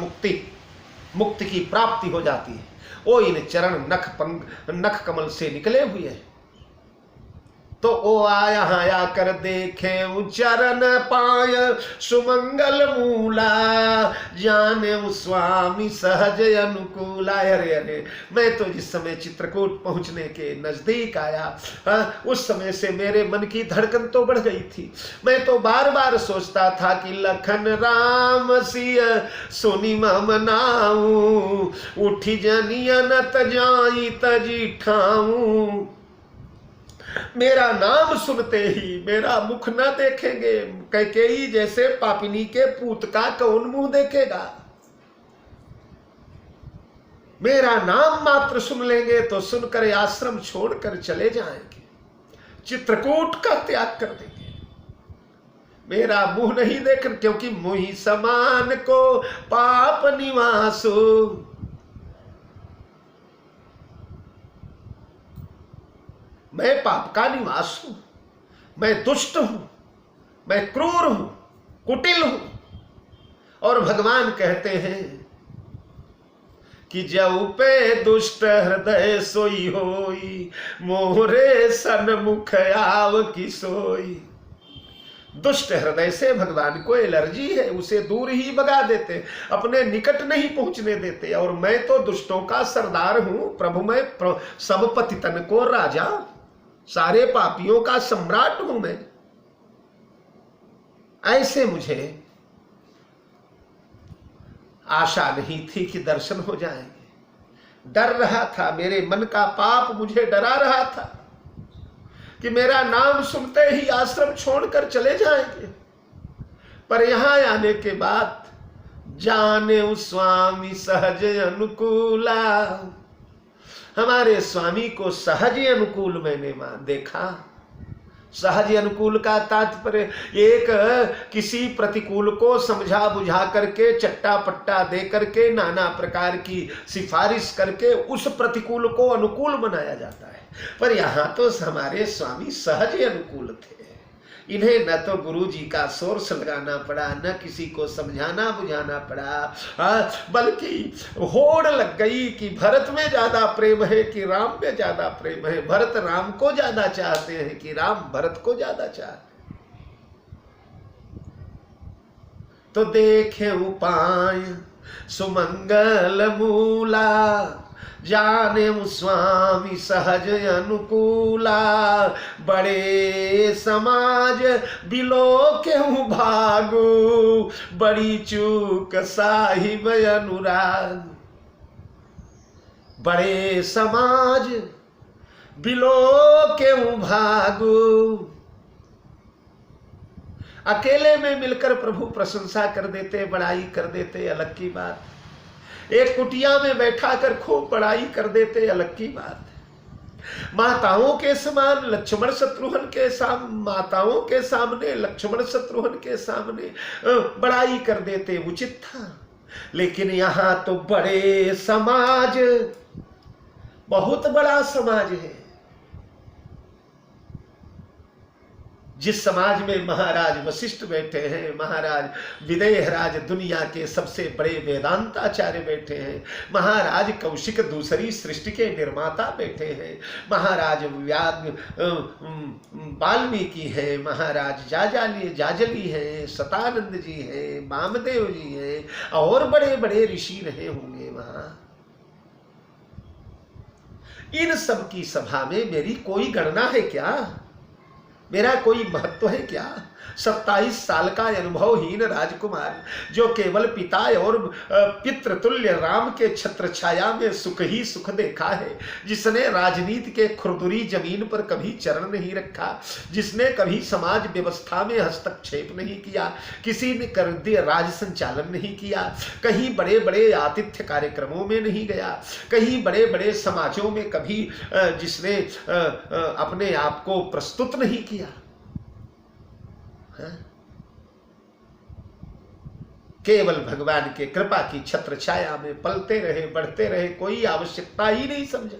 मुक्ति की प्राप्ति हो जाती है, वो इन चरण नख कमल से निकले हुए हैं। तो ओ आया आया कर देखे चरण पाय सुमंगल मूला, जाने स्वामी सहज अनुकूला। अरे अरे, मैं तो जिस समय चित्रकूट पहुंचने के नजदीक आया, उस समय से मेरे मन की धड़कन तो बढ़ गई थी। मैं तो बार बार सोचता था कि लखन राम सिय सुनि मम नाऊ, उठी जनियन तजाई तजी ठाऊ। मेरा नाम सुनते ही मेरा मुख न देखेंगे, कैकेयी जैसे पापिनी के पूत का कौन मुंह देखेगा। मेरा नाम मात्र सुन लेंगे तो सुनकर आश्रम छोड़कर चले जाएंगे, चित्रकूट का त्याग कर देंगे। मेरा मुंह नहीं देखन, क्योंकि मुहि समान को पाप निवासो। मैं पाप का निवास हूं, मैं दुष्ट हूं, मैं क्रूर हूं, कुटिल हूं। और भगवान कहते हैं कि जऊ पे दुष्ट हृदय सोई होई, मोरे सन्मुख आव की सोई। दुष्ट हृदय से भगवान को एलर्जी है, उसे दूर ही भगा देते, अपने निकट नहीं पहुंचने देते। और मैं तो दुष्टों का सरदार हूं प्रभु, मैं सब पतितन को राजा, सारे पापियों का सम्राट हूं मैं। ऐसे मुझे आशा नहीं थी कि दर्शन हो जाएंगे। डर रहा था, मेरे मन का पाप मुझे डरा रहा था कि मेरा नाम सुनते ही आश्रम छोड़कर चले जाएंगे। पर यहां आने के बाद जाने उस स्वामी सहज अनुकूला, हमारे स्वामी को सहज अनुकूल मैंने देखा। सहज अनुकूल का तात्पर्य एक किसी प्रतिकूल को समझा बुझा करके, चट्टा पट्टा दे करके, नाना प्रकार की सिफारिश करके उस प्रतिकूल को अनुकूल बनाया जाता है। पर यहां तो हमारे स्वामी सहज अनुकूल थे। इन्हें न तो गुरु जी का सोर्स लगाना पड़ा, न किसी को समझाना बुझाना पड़ा, बल्कि होड़ लग गई कि भरत में ज्यादा प्रेम है कि राम में ज्यादा प्रेम है, भरत राम को ज्यादा चाहते हैं कि राम भरत को ज्यादा चाहते हैं। तो देखे उपाय सुमंगल मूला, जाने स्वामी सहज अनुकूला। बड़े समाज बिलो केहू भागू, बड़ी चूक साहिब अनुराग। बड़े समाज बिलो केहू भागू। अकेले में मिलकर प्रभु प्रशंसा कर देते, बड़ाई कर देते, अलग की बात। एक कुटिया में बैठा कर खूब बड़ाई कर देते, अलग की बात। माताओं के समान लक्ष्मण शत्रुघ्न के माताओं के सामने, लक्ष्मण शत्रुघ्न के सामने बड़ाई कर देते, उचित था। लेकिन यहां तो बड़े समाज, बहुत बड़ा समाज है। जिस समाज में महाराज वशिष्ठ बैठे हैं, महाराज विदेहराज दुनिया के सबसे बड़े वेदांताचार्य बैठे हैं, महाराज कौशिक दूसरी सृष्टि के निर्माता बैठे हैं, महाराज वाल्मीकि है, महाराज जाजली है, सतानंद जी है, वामदेव जी है, और बड़े बड़े ऋषि रहे होंगे वहां। इन सब की सभा में मेरी कोई गणना है क्या? मेरा कोई महत्व है क्या? 27 साल का अनुभवहीन राजकुमार जो केवल पिता और पितृतुल्य राम के छत्र छाया में सुख ही सुख देखा है, जिसने राजनीति के खुरदुरी जमीन पर कभी चरण नहीं रखा, जिसने कभी समाज व्यवस्था में हस्तक्षेप नहीं किया, किसी ने कर दिया राज संचालन नहीं किया, कहीं बड़े बड़े आतिथ्य कार्यक्रमों में नहीं गया, कहीं बड़े बड़े समाजों में कभी जिसने अपने आप को प्रस्तुत नहीं किया, केवल भगवान के कृपा की छत्र छाया में पलते रहे, बढ़ते रहे, कोई आवश्यकता ही नहीं समझा।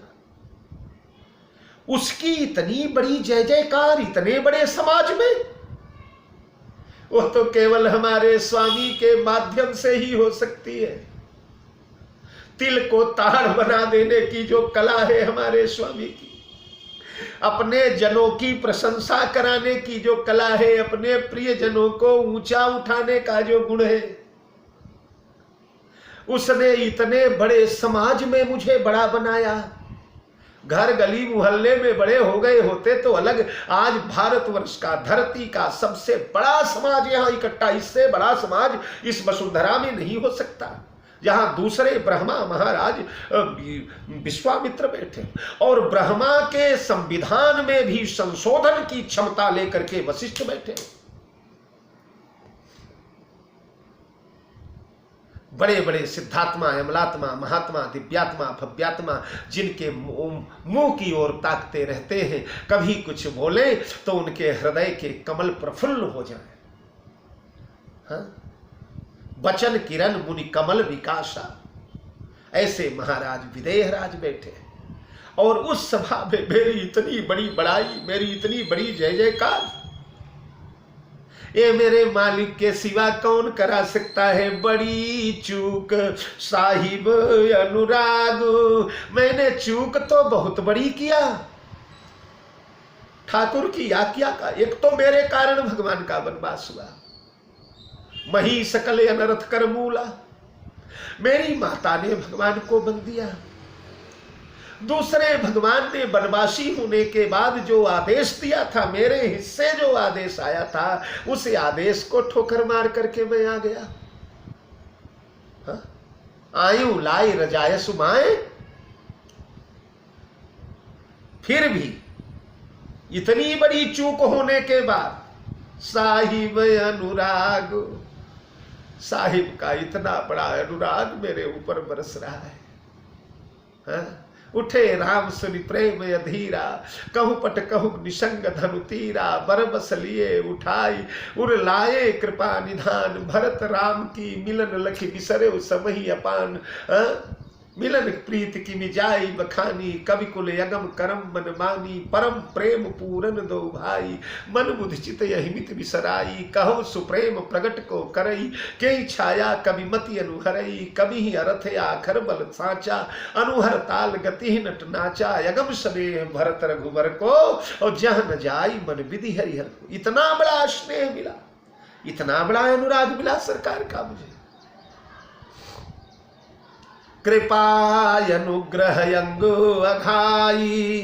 उसकी इतनी बड़ी जय जयकार इतने बड़े समाज में, वो तो केवल हमारे स्वामी के माध्यम से ही हो सकती है। तिल को ताड़ बना देने की जो कला है हमारे स्वामी की, अपने जनों की प्रशंसा कराने की जो कला है, अपने प्रिय जनों को ऊंचा उठाने का जो गुण है, उसने इतने बड़े समाज में मुझे बड़ा बनाया। घर गली मोहल्ले में बड़े हो गए होते तो अलग, आज भारतवर्ष का, धरती का सबसे बड़ा समाज यहां इकट्ठा, इससे बड़ा समाज इस वसुंधरा में नहीं हो सकता, जहां दूसरे ब्रह्मा महाराज विश्वामित्र बैठे और ब्रह्मा के संविधान में भी संशोधन की क्षमता लेकर के वशिष्ठ बैठे। बड़े बड़े सिद्धात्मा, अमलात्मा, महात्मा, दिव्यात्मा, भव्यात्मा, जिनके मुंह की ओर ताकते रहते हैं, कभी कुछ बोले तो उनके हृदय के कमल प्रफुल्ल हो जाए। हाँ? बचन किरण मुनि कमल विकासा, ऐसे महाराज विदेहराज बैठे और उस सभा में मेरी इतनी बड़ी बड़ाई, मेरी इतनी बड़ी जय जयकार, ये मेरे मालिक के सिवा कौन करा सकता है। बड़ी चूक साहिब अनुराग, मैंने चूक तो बहुत बड़ी किया, ठाकुर की आज्ञा का। एक तो मेरे कारण भगवान का वनवास हुआ, मही सकल अनर्थ कर मूला, मेरी माता ने भगवान को बंद दिया। दूसरे, भगवान ने वनवासी होने के बाद जो आदेश दिया था, मेरे हिस्से जो आदेश आया था, उस आदेश को ठोकर मार करके मैं आ गया। आयु लाई रजाय सुमाए, फिर भी इतनी बड़ी चूक होने के बाद साहिब अनुराग, साहिब का इतना बड़ा अनुराग मेरे ऊपर बरस रहा है। हाँ? उठे राम सुनि प्रेम अधीरा, कहूँ पट कहूँ निसंग धनु तीरा, बरबस लिए उठाई उर लाए कृपा निधान, भरत राम की मिलन लखि बिसरे समही अपान। मिलन प्रीत की मिजाई बखानी, कवि कुल यगम करम मन मानी, परम प्रेम पूरन दो भाई, मन बुध चित यही मित बिसराई, कहो सुप्रेम प्रगट को करई, के छाया कवि मति अनुहरई, कवि ही अर्थ आखर बल साचा, अनुहर ताल गति नट नाचा, यगम स्नेह भरत रघुवर को, और जह न जाई मन विधि हरिहर को। इतना बड़ा स्नेह मिला, इतना बड़ा अनुराग मिला सरकार का मुझे। कृपाय अनुग्रह अंगो अघाई,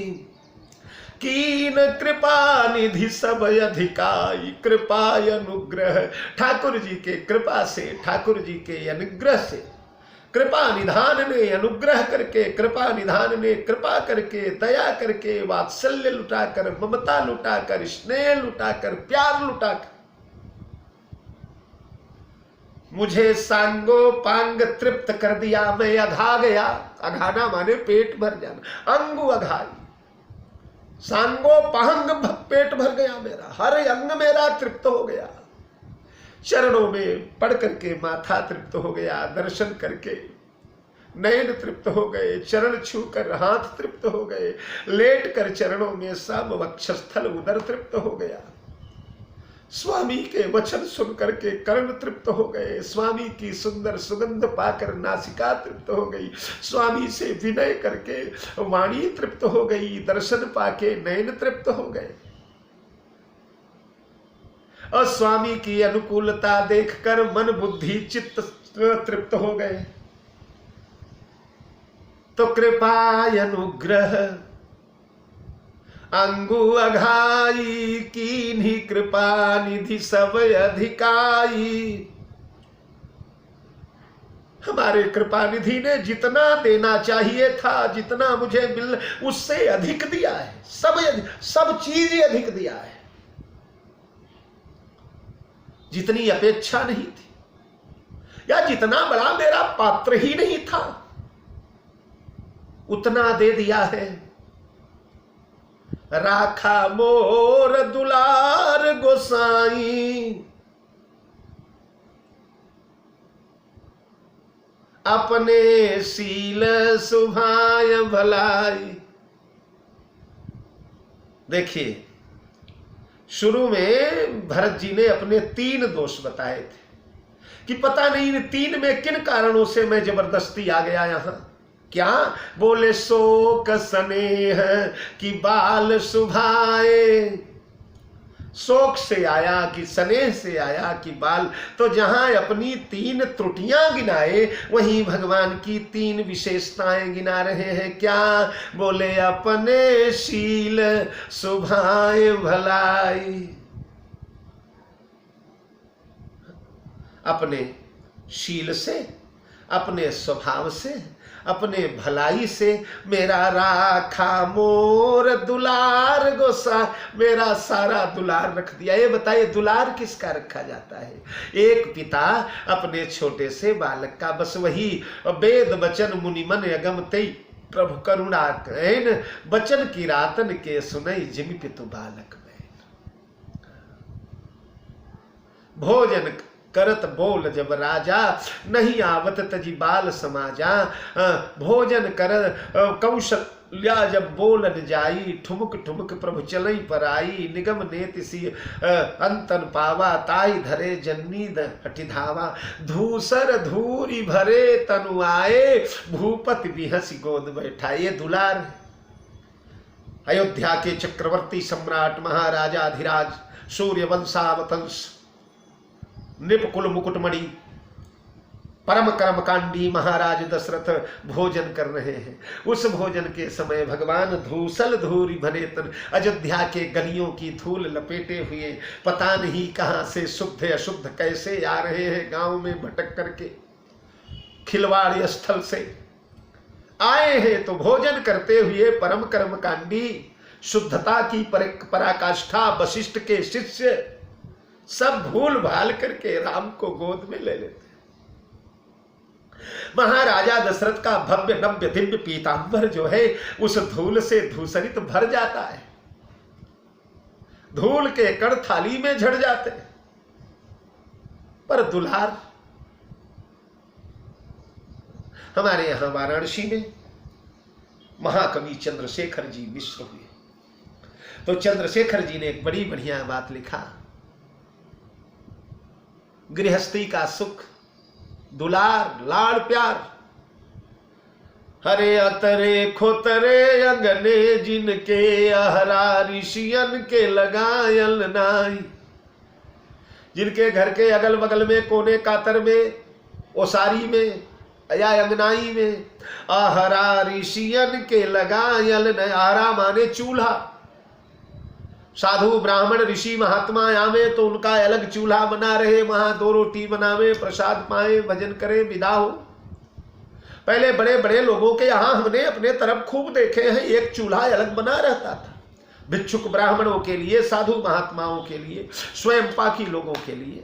कीन कृपा निधि सब अधिकाई। कृपाय अनुग्रह, ठाकुर जी के कृपा से, ठाकुर जी के अनुग्रह से, कृपा निधान ने अनुग्रह करके, कृपा निधान ने कृपा करके, दया करके, वात्सल्य लुटाकर, ममता लुटाकर, स्नेह लुटाकर, प्यार लुटाकर मुझे सांगो पांग तृप्त कर दिया। मैं अघा गया, अघाना माने पेट भर जाना, अंगु अघाई, सांगो पांग पेट भर गया मेरा, हर अंग मेरा तृप्त हो गया। चरणों में पढ़ करके माथा तृप्त हो गया, दर्शन करके नयन तृप्त हो गए, चरण छूकर हाथ तृप्त हो गए, लेट कर चरणों में सब वक्षस्थल उदर तृप्त हो गया। स्वामी के वचन सुन करके कर्ण तृप्त हो गए, स्वामी की सुंदर सुगंध पाकर नासिका तृप्त हो गई, स्वामी से विनय करके वाणी तृप्त हो गई, दर्शन पाके नयन तृप्त हो गए, और स्वामी की अनुकूलता देखकर मन बुद्धि चित्त तृप्त हो गए। तो कृपा अनुग्रह अंगु अघाई कीन्ही कृपा निधि सब अधिकाई। हमारे कृपा निधि ने जितना देना चाहिए था, जितना मुझे मिल, उससे अधिक दिया है। सब चीज अधिक दिया है। जितनी अपेक्षा नहीं थी, या जितना बड़ा मेरा पात्र ही नहीं था, उतना दे दिया है। राखा मोर दुलार गोसाई, अपने शील सुभाय भलाई। देखिए, शुरू में भरत जी ने अपने 3 दोष बताए थे कि पता नहीं इन 3 में किन कारणों से मैं जबरदस्ती आ गया यहां। क्या बोले? शोक स्नेह की बाल सुभाए। शोक से आया कि स्नेह से आया कि बाल। तो जहां अपनी 3 त्रुटियां गिनाए, वहीं भगवान की 3 विशेषताएं गिना रहे हैं। क्या बोले? अपने शील सुभाए भलाई। अपने शील से, अपने स्वभाव से, अपने भलाई से मेरा राखा मोर दुलार गोसा, मेरा सारा दुलार रख दिया। ये बताइए, दुलार किसका रखा जाता है? एक पिता अपने छोटे से बालक का। बस वही वेद वचन मुनि मन अगम तेई प्रभु करुणा कैन, बचन की रातन के सुनई जिमि पितु बालक में। भोजन करत बोल जब राजा, नहीं आवत तजी बाल समाजा। भोजन कर कौशल्या जब बोलन जाई, ठुमुक ठुमुक प्रभु चलई पर आई। निगम नेति सी अंतन पावा, ताई धरे जन्नी हठिधावा। धूसर धूरी भरे तनु आए, भूपति बिहसी गोद बैठा। ये दुलार है। अयोध्या के चक्रवर्ती सम्राट महाराजा अधिराज सूर्य वंशावतंस नृपकुल मुकुटमणि परम कर्मकांडी महाराज दशरथ भोजन कर रहे हैं। उस भोजन के समय भगवान धूसल धूरी भरे तन, अयोध्या के गलियों की धूल लपेटे हुए, पता नहीं कहां से शुद्ध अशुद्ध कैसे आ रहे हैं। गांव में भटक करके खिलवाड़ स्थल से आए हैं, तो भोजन करते हुए परम कर्मकांडी, शुद्धता की पराकाष्ठा वशिष्ठ के शिष्य सब भूल भाल करके राम को गोद में ले लेते। महाराजा दशरथ का भव्य नव्य दिव्य पीतांबर जो है, उस धूल से धूसरित भर जाता है। धूल के कण थाली में झड़ जाते। पर दुलार हमारे यहां वाराणसी में महाकवि चंद्रशेखर जी मिश्र हुए। तो चंद्रशेखर जी ने एक बड़ी बढ़िया बात लिखा। गृहस्थी का सुख, दुलार, लाड़ प्यार। हरे अतरे खोतरे अंगने, जिनके अहरा ऋषियन के लगायल नाई। जिनके घर के अगल बगल में, कोने कातर में, ओसारी में या अंगनाई में, आहरा ऋषियन के लगायल न। आहरा माने चूल्हा। साधु ब्राह्मण ऋषि महात्मा आवे तो उनका अलग चूल्हा बना रहे, वहां 2 रोटी बनावे, प्रसाद पाए, भजन करे, विदा हो। पहले बड़े बड़े लोगों के यहाँ हमने अपने तरफ खूब देखे हैं, एक चूल्हा अलग बना रहता था। भिक्षुक ब्राह्मणों के लिए, साधु महात्माओं के लिए, स्वयं पाकी लोगों के लिए।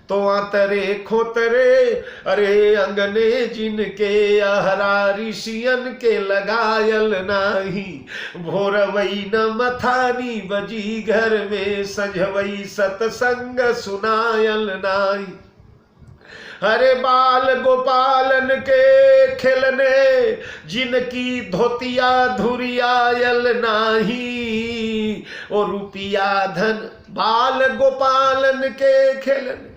तो आतरे खोतरे अरे अंगने, जिनके अहरा ऋषियन के लगायल नाही। भोरवई न मथानी बजी, घर में संझवई सतसंग सुनायल नाई। हरे बाल गोपालन के खिलने, जिनकी धोतिया धुरियायल नाही। ओ रुपिया धन बाल गोपालन के खिलने।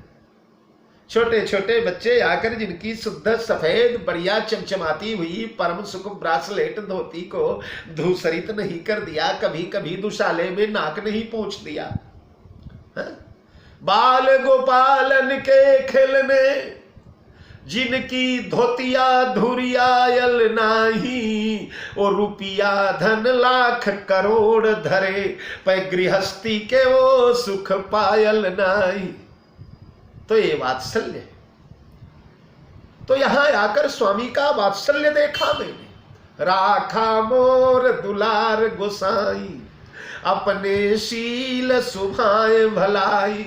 छोटे छोटे बच्चे आकर जिनकी शुद्ध सफेद बढ़िया चमचमाती हुई परम सुख ब्रासलेट धोती को धूसरित नहीं कर दिया, कभी कभी दुशाले में नाक नहीं पोंछ दिया। बाल गोपालन के खिलने, जिनकी धोतिया धुरियायल नाही, ओ रुपिया धन लाख करोड़ धरे, पे गृहस्थी के वो सुख पायल नाही। तो ये वात्सल्य है। तो यहां आकर स्वामी का वात्सल्य देखा मैंने। राखा मोर दुलार गोसाई, अपने शील सुभाए भलाई,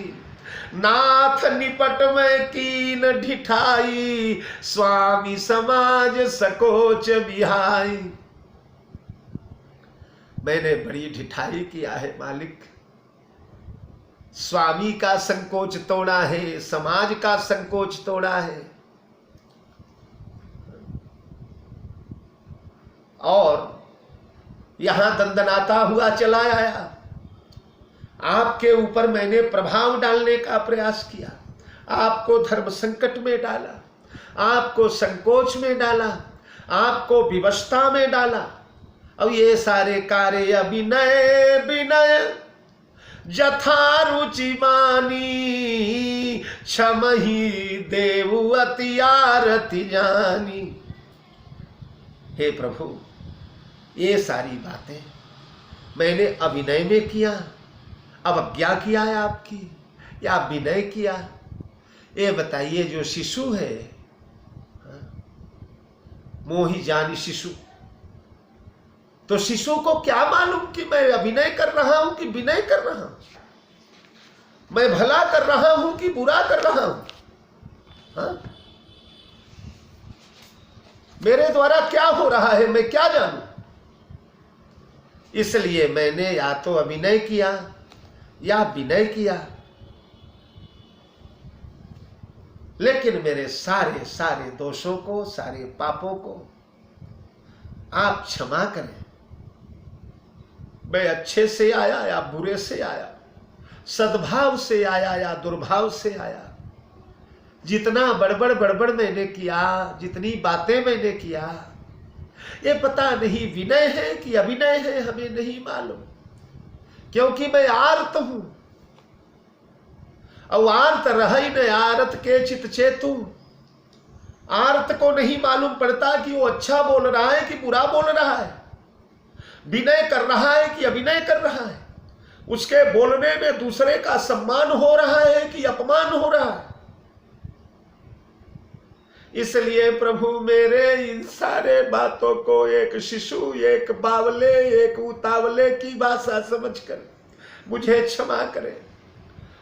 नाथ निपट में कीन ढिठाई, स्वामी समाज सकोच बिहाई। मैंने बड़ी ढिठाई किया है मालिक, स्वामी का संकोच तोड़ा है, समाज का संकोच तोड़ा है, और यहां दंदनाता हुआ चला आया। आपके ऊपर मैंने प्रभाव डालने का प्रयास किया, आपको धर्म संकट में डाला, आपको संकोच में डाला, आपको विवशता में डाला। अब ये सारे कार्य अभिनय विनय जथा रुचि मानी, क्षमहि देवु अति आरति जानी। हे प्रभु, ये सारी बातें मैंने अभिनय में किया, अवज्ञा किया है आपकी, या विनय किया? ये बताइए। जो शिशु है, मोहि जानी शिशु, तो शिशु को क्या मालूम कि मैं अभिनय कर रहा हूं कि विनय कर रहा हूं, मैं भला कर रहा हूं कि बुरा कर रहा हूं? हाँ? मेरे द्वारा क्या हो रहा है मैं क्या जानूं? इसलिए मैंने या तो अभिनय किया या विनय किया, लेकिन मेरे सारे सारे दोषों को, सारे पापों को आप क्षमा करें। मैं अच्छे से आया या बुरे से आया, सद्भाव से आया या दुर्भाव से आया, जितना बड़बड़ मैंने किया, जितनी बातें मैंने किया, ये पता नहीं विनय है कि अभिनय है, हमें नहीं मालूम, क्योंकि मैं आर्त हूं। और आर्त रही न आरत के चित चेतु। आर्त को नहीं मालूम पड़ता कि वो अच्छा बोल रहा है कि बुरा बोल रहा है, विनय कर रहा है कि अभिनय कर रहा है, उसके बोलने में दूसरे का सम्मान हो रहा है कि अपमान हो रहा है। इसलिए प्रभु मेरे इन सारे बातों को एक शिशु, एक बावले, एक उतावले की भाषा समझकर मुझे क्षमा करें।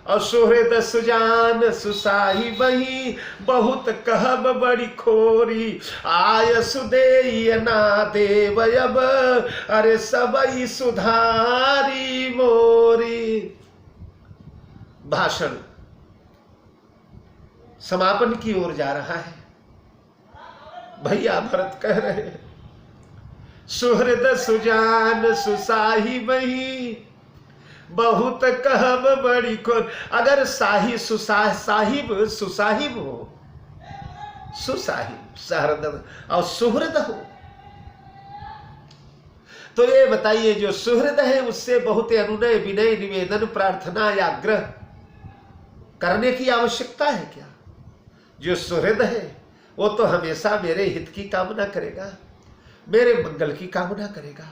और सुहृद सुजान सुसाही बही, बहुत कहब बड़ी खोरी, आय सुदेय ना देव अब, अरे सबई सुधारी मोरी। भाषण समापन की ओर जा रहा है। भैया भरत कह रहे हैं, सुहृद सुजान सुसाही बही, बहुत कहब बड़ी खोर। अगर साहिब सुसाहिब हो, सुसाहिब सहृद और सुहृद हो, तो ये बताइए जो सुहृद है उससे बहुत अनुनय विनय निवेदन प्रार्थना या आग्रह करने की आवश्यकता है क्या? जो सुहृद है वो तो हमेशा मेरे हित की कामना करेगा, मेरे मंगल की कामना करेगा,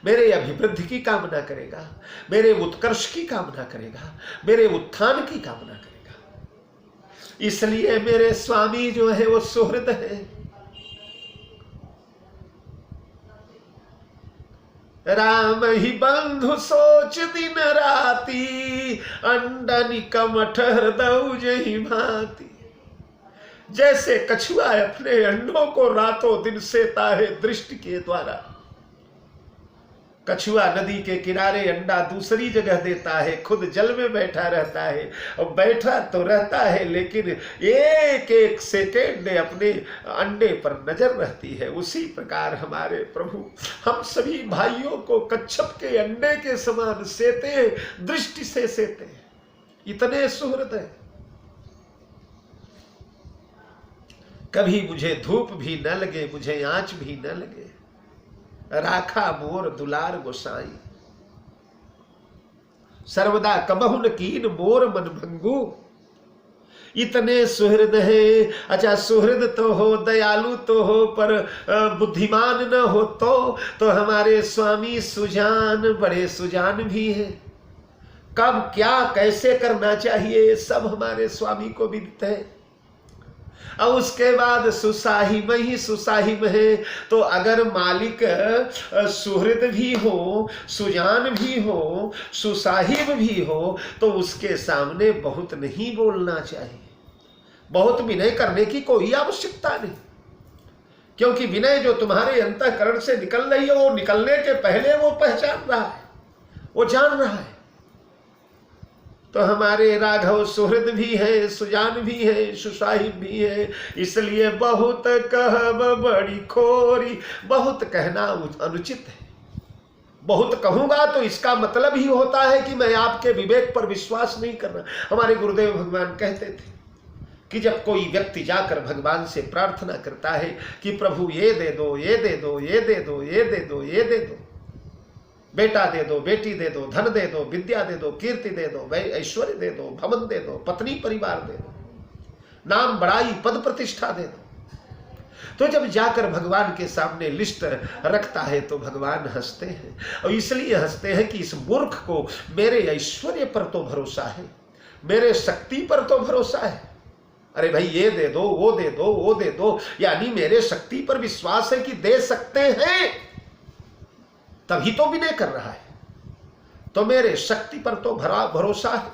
मेरे अभिवृद्धि की कामना करेगा, मेरे उत्कर्ष की कामना करेगा, मेरे उत्थान की कामना करेगा। इसलिए मेरे स्वामी जो है वो सुहृद है। राम ही बंधु सोच दिन राती, अंडनी कमठ हृदय जही भांति। जैसे कछुआ अपने अंडों को रातों दिन सेता है दृष्टि के द्वारा। कछुआ नदी के किनारे अंडा दूसरी जगह देता है, खुद जल में बैठा रहता है, और बैठा तो रहता है लेकिन एक एक सेकेंड अपने अंडे पर नजर रहती है। उसी प्रकार हमारे प्रभु हम सभी भाइयों को कच्छप के अंडे के समान सेते हैं, दृष्टि से सेते हैं। इतने सुहृद है। कभी मुझे धूप भी न लगे, मुझे आंच भी न लगे, राखा मोर दुलार गोसाई। सर्वदा कबहुन कीन मोर मन भंगू, इतने सुहृद है। अच्छा, सुहृद तो हो, दयालु तो हो, पर बुद्धिमान न हो तो हमारे स्वामी सुजान, बड़े सुजान भी है। कब क्या कैसे करना चाहिए सब हमारे स्वामी को विदित है। और उसके बाद सुसाहिब ही सुसाहिब है। तो अगर मालिक सुहृद भी हो, सुजान भी हो, सुसाहिब भी हो, तो उसके सामने बहुत नहीं बोलना चाहिए। बहुत विनय करने की कोई आवश्यकता नहीं, क्योंकि विनय जो तुम्हारे अंतःकरण से निकल रही है, वो निकलने के पहले वो पहचान रहा है, वो जान रहा है। तो हमारे राघव सुहृद भी है, सुजान भी है, सुसाहिब भी है। इसलिए बहुत कहब बड़ी खोरी, बहुत कहना अनुचित है। बहुत कहूंगा तो इसका मतलब ही होता है कि मैं आपके विवेक पर विश्वास नहीं कर रहा। हमारे गुरुदेव भगवान कहते थे कि जब कोई व्यक्ति जाकर भगवान से प्रार्थना करता है कि प्रभु ये दे दो, ये दे दो, ये दे दो, ये दे दो, ये दे दो, बेटा दे दो, बेटी दे दो, धन दे दो, विद्या दे दो, कीर्ति दे दो, ऐश्वर्य दे दो, भवन दे दो, पत्नी परिवार दे दो, नाम बड़ाई पद प्रतिष्ठा दे दो, तो जब जाकर भगवान के सामने लिस्ट रखता है तो भगवान हंसते हैं। और इसलिए हंसते हैं कि इस मूर्ख को मेरे ऐश्वर्य पर तो भरोसा है, मेरे शक्ति पर तो भरोसा है। अरे भाई ये दे दो, वो दे दो, वो दे दो, यानी मेरे शक्ति पर विश्वास है कि दे सकते हैं, तभी तो विनय कर रहा है। तो मेरे शक्ति पर तो भरोसा है,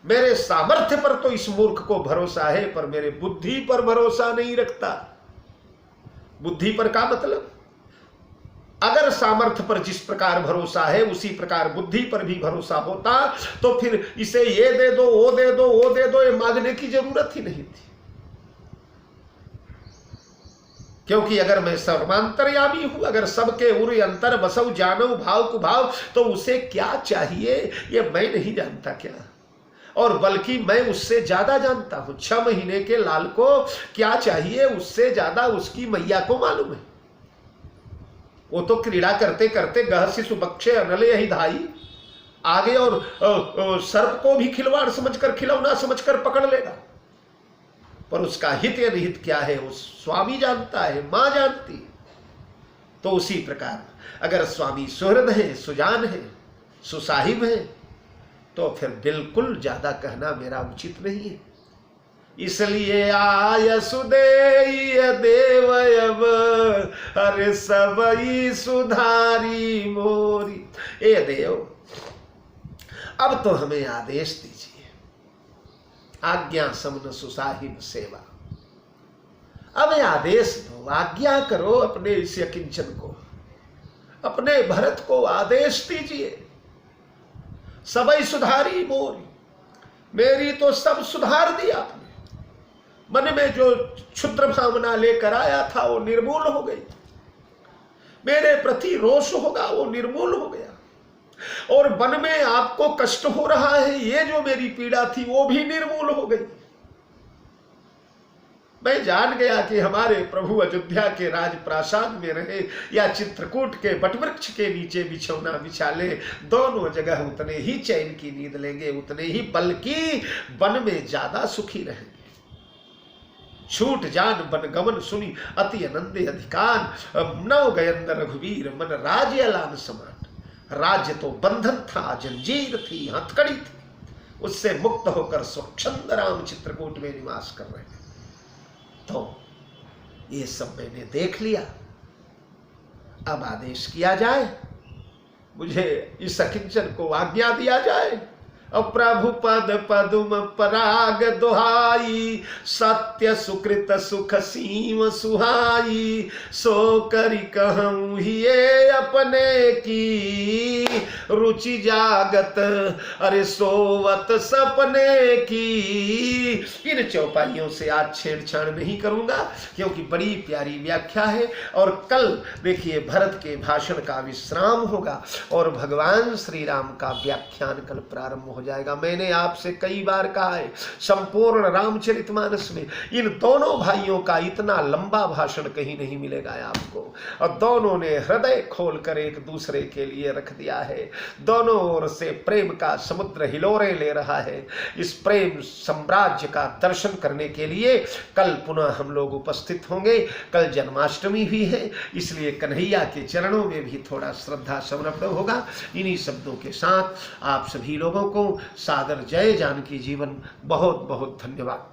मेरे सामर्थ्य पर तो इस मूर्ख को भरोसा है, पर मेरे बुद्धि पर भरोसा नहीं रखता। बुद्धि पर का मतलब, अगर सामर्थ्य पर जिस प्रकार भरोसा है उसी प्रकार बुद्धि पर भी भरोसा होता तो फिर इसे ये दे दो, वो दे दो, वो दे दो, ये मांगने की जरूरत ही नहीं थी। क्योंकि अगर मैं सर्वांतर्यामी हूं, अगर सबके उर अंतर बसव जानव भाव कुभाव, तो उसे क्या चाहिए ये मैं नहीं जानता क्या, और बल्कि मैं उससे ज्यादा जानता हूं। 6 महीने के लाल को क्या चाहिए उससे ज्यादा उसकी मैया को मालूम है। वो तो क्रीड़ा करते करते गह शिशु बक्षे अनले ही धाई आगे, और सर्प को भी खिलवाड़ समझकर, खिलौना समझकर पकड़ लेगा, पर उसका हित या निहित क्या है वो स्वामी जानता है, मां जानती है। तो उसी प्रकार अगर स्वामी सुहृद है, सुजान है, सुसाहिब है, तो फिर बिल्कुल ज्यादा कहना मेरा उचित नहीं है। इसलिए आय सुदेय देव अब अरे सबई सुधारी मोरी। ए देव, अब तो हमें आदेश दीजिए, आज्ञा समन सुसाहिब सेवा। अब आदेश दो, आज्ञा करो अपने इस किंचन को, अपने भरत को आदेश दीजिए। सबई सुधारी मोरी, मेरी तो सब सुधार दिया आपने। मन में जो क्षुद्र भावना लेकर आया था वो निर्मूल हो गई, मेरे प्रति रोष होगा वो निर्मूल हो गया, और मन में आपको कष्ट हो रहा है ये जो मेरी पीड़ा थी वो भी निर्मूल हो गई। मैं जान गया कि हमारे प्रभु अयोध्या के राजप्रासाद में रहे या चित्रकूट के बटवृक्ष के नीचे बिछौना बिछा ले, दोनों जगह उतने ही चैन की नींद लेंगे, उतने ही बल्कि वन में ज्यादा सुखी रहेंगे। छूट जान बन गमन सुनी अति आनंदे अधिकान, नव गयंद रघुवीर मन राज्य अलान समान। राज्य तो बंधन था, जंजीर थी, हथकड़ी थी, उससे मुक्त होकर स्वच्छंद राम चित्रकूट में निवास कर रहे हैं। तो ये सब मैंने देख लिया, अब आदेश किया जाए, मुझे इस किंचन को आज्ञा दिया जाए। अब प्रभु पद पदुम पराग दुहाई, सत्य सुकृत सुख सीम सुहाई। सो करी कहूँ हिये अपने की, रुचि जागत अरे सोवत सपने की। इन चौपाइयों से आज छेड़छाड़ नहीं करूंगा क्योंकि बड़ी प्यारी व्याख्या है, और कल देखिए भरत के भाषण का विश्राम होगा और भगवान श्री राम का व्याख्यान कल प्रारंभ हो जाएगा। मैंने आपसे कई बार कहा है, संपूर्ण रामचरितमानस में इन दोनों भाइयों का इतना लंबा भाषण कहीं नहीं मिलेगा आपको, और दोनों ने हृदय खोलकर एक दूसरे के लिए रख दिया है। दोनों ओर से प्रेम का समुद्र हिलोरे ले रहा है। इस प्रेम साम्राज्य का दर्शन करने के लिए कल पुनः हम लोग उपस्थित होंगे। कल जन्माष्टमी भी है, इसलिए कन्हैया के चरणों में भी थोड़ा श्रद्धा समर्पण होगा। इन्हीं शब्दों के साथ आप सभी लोगों को सादर जय जानकी जीवन। बहुत बहुत धन्यवाद।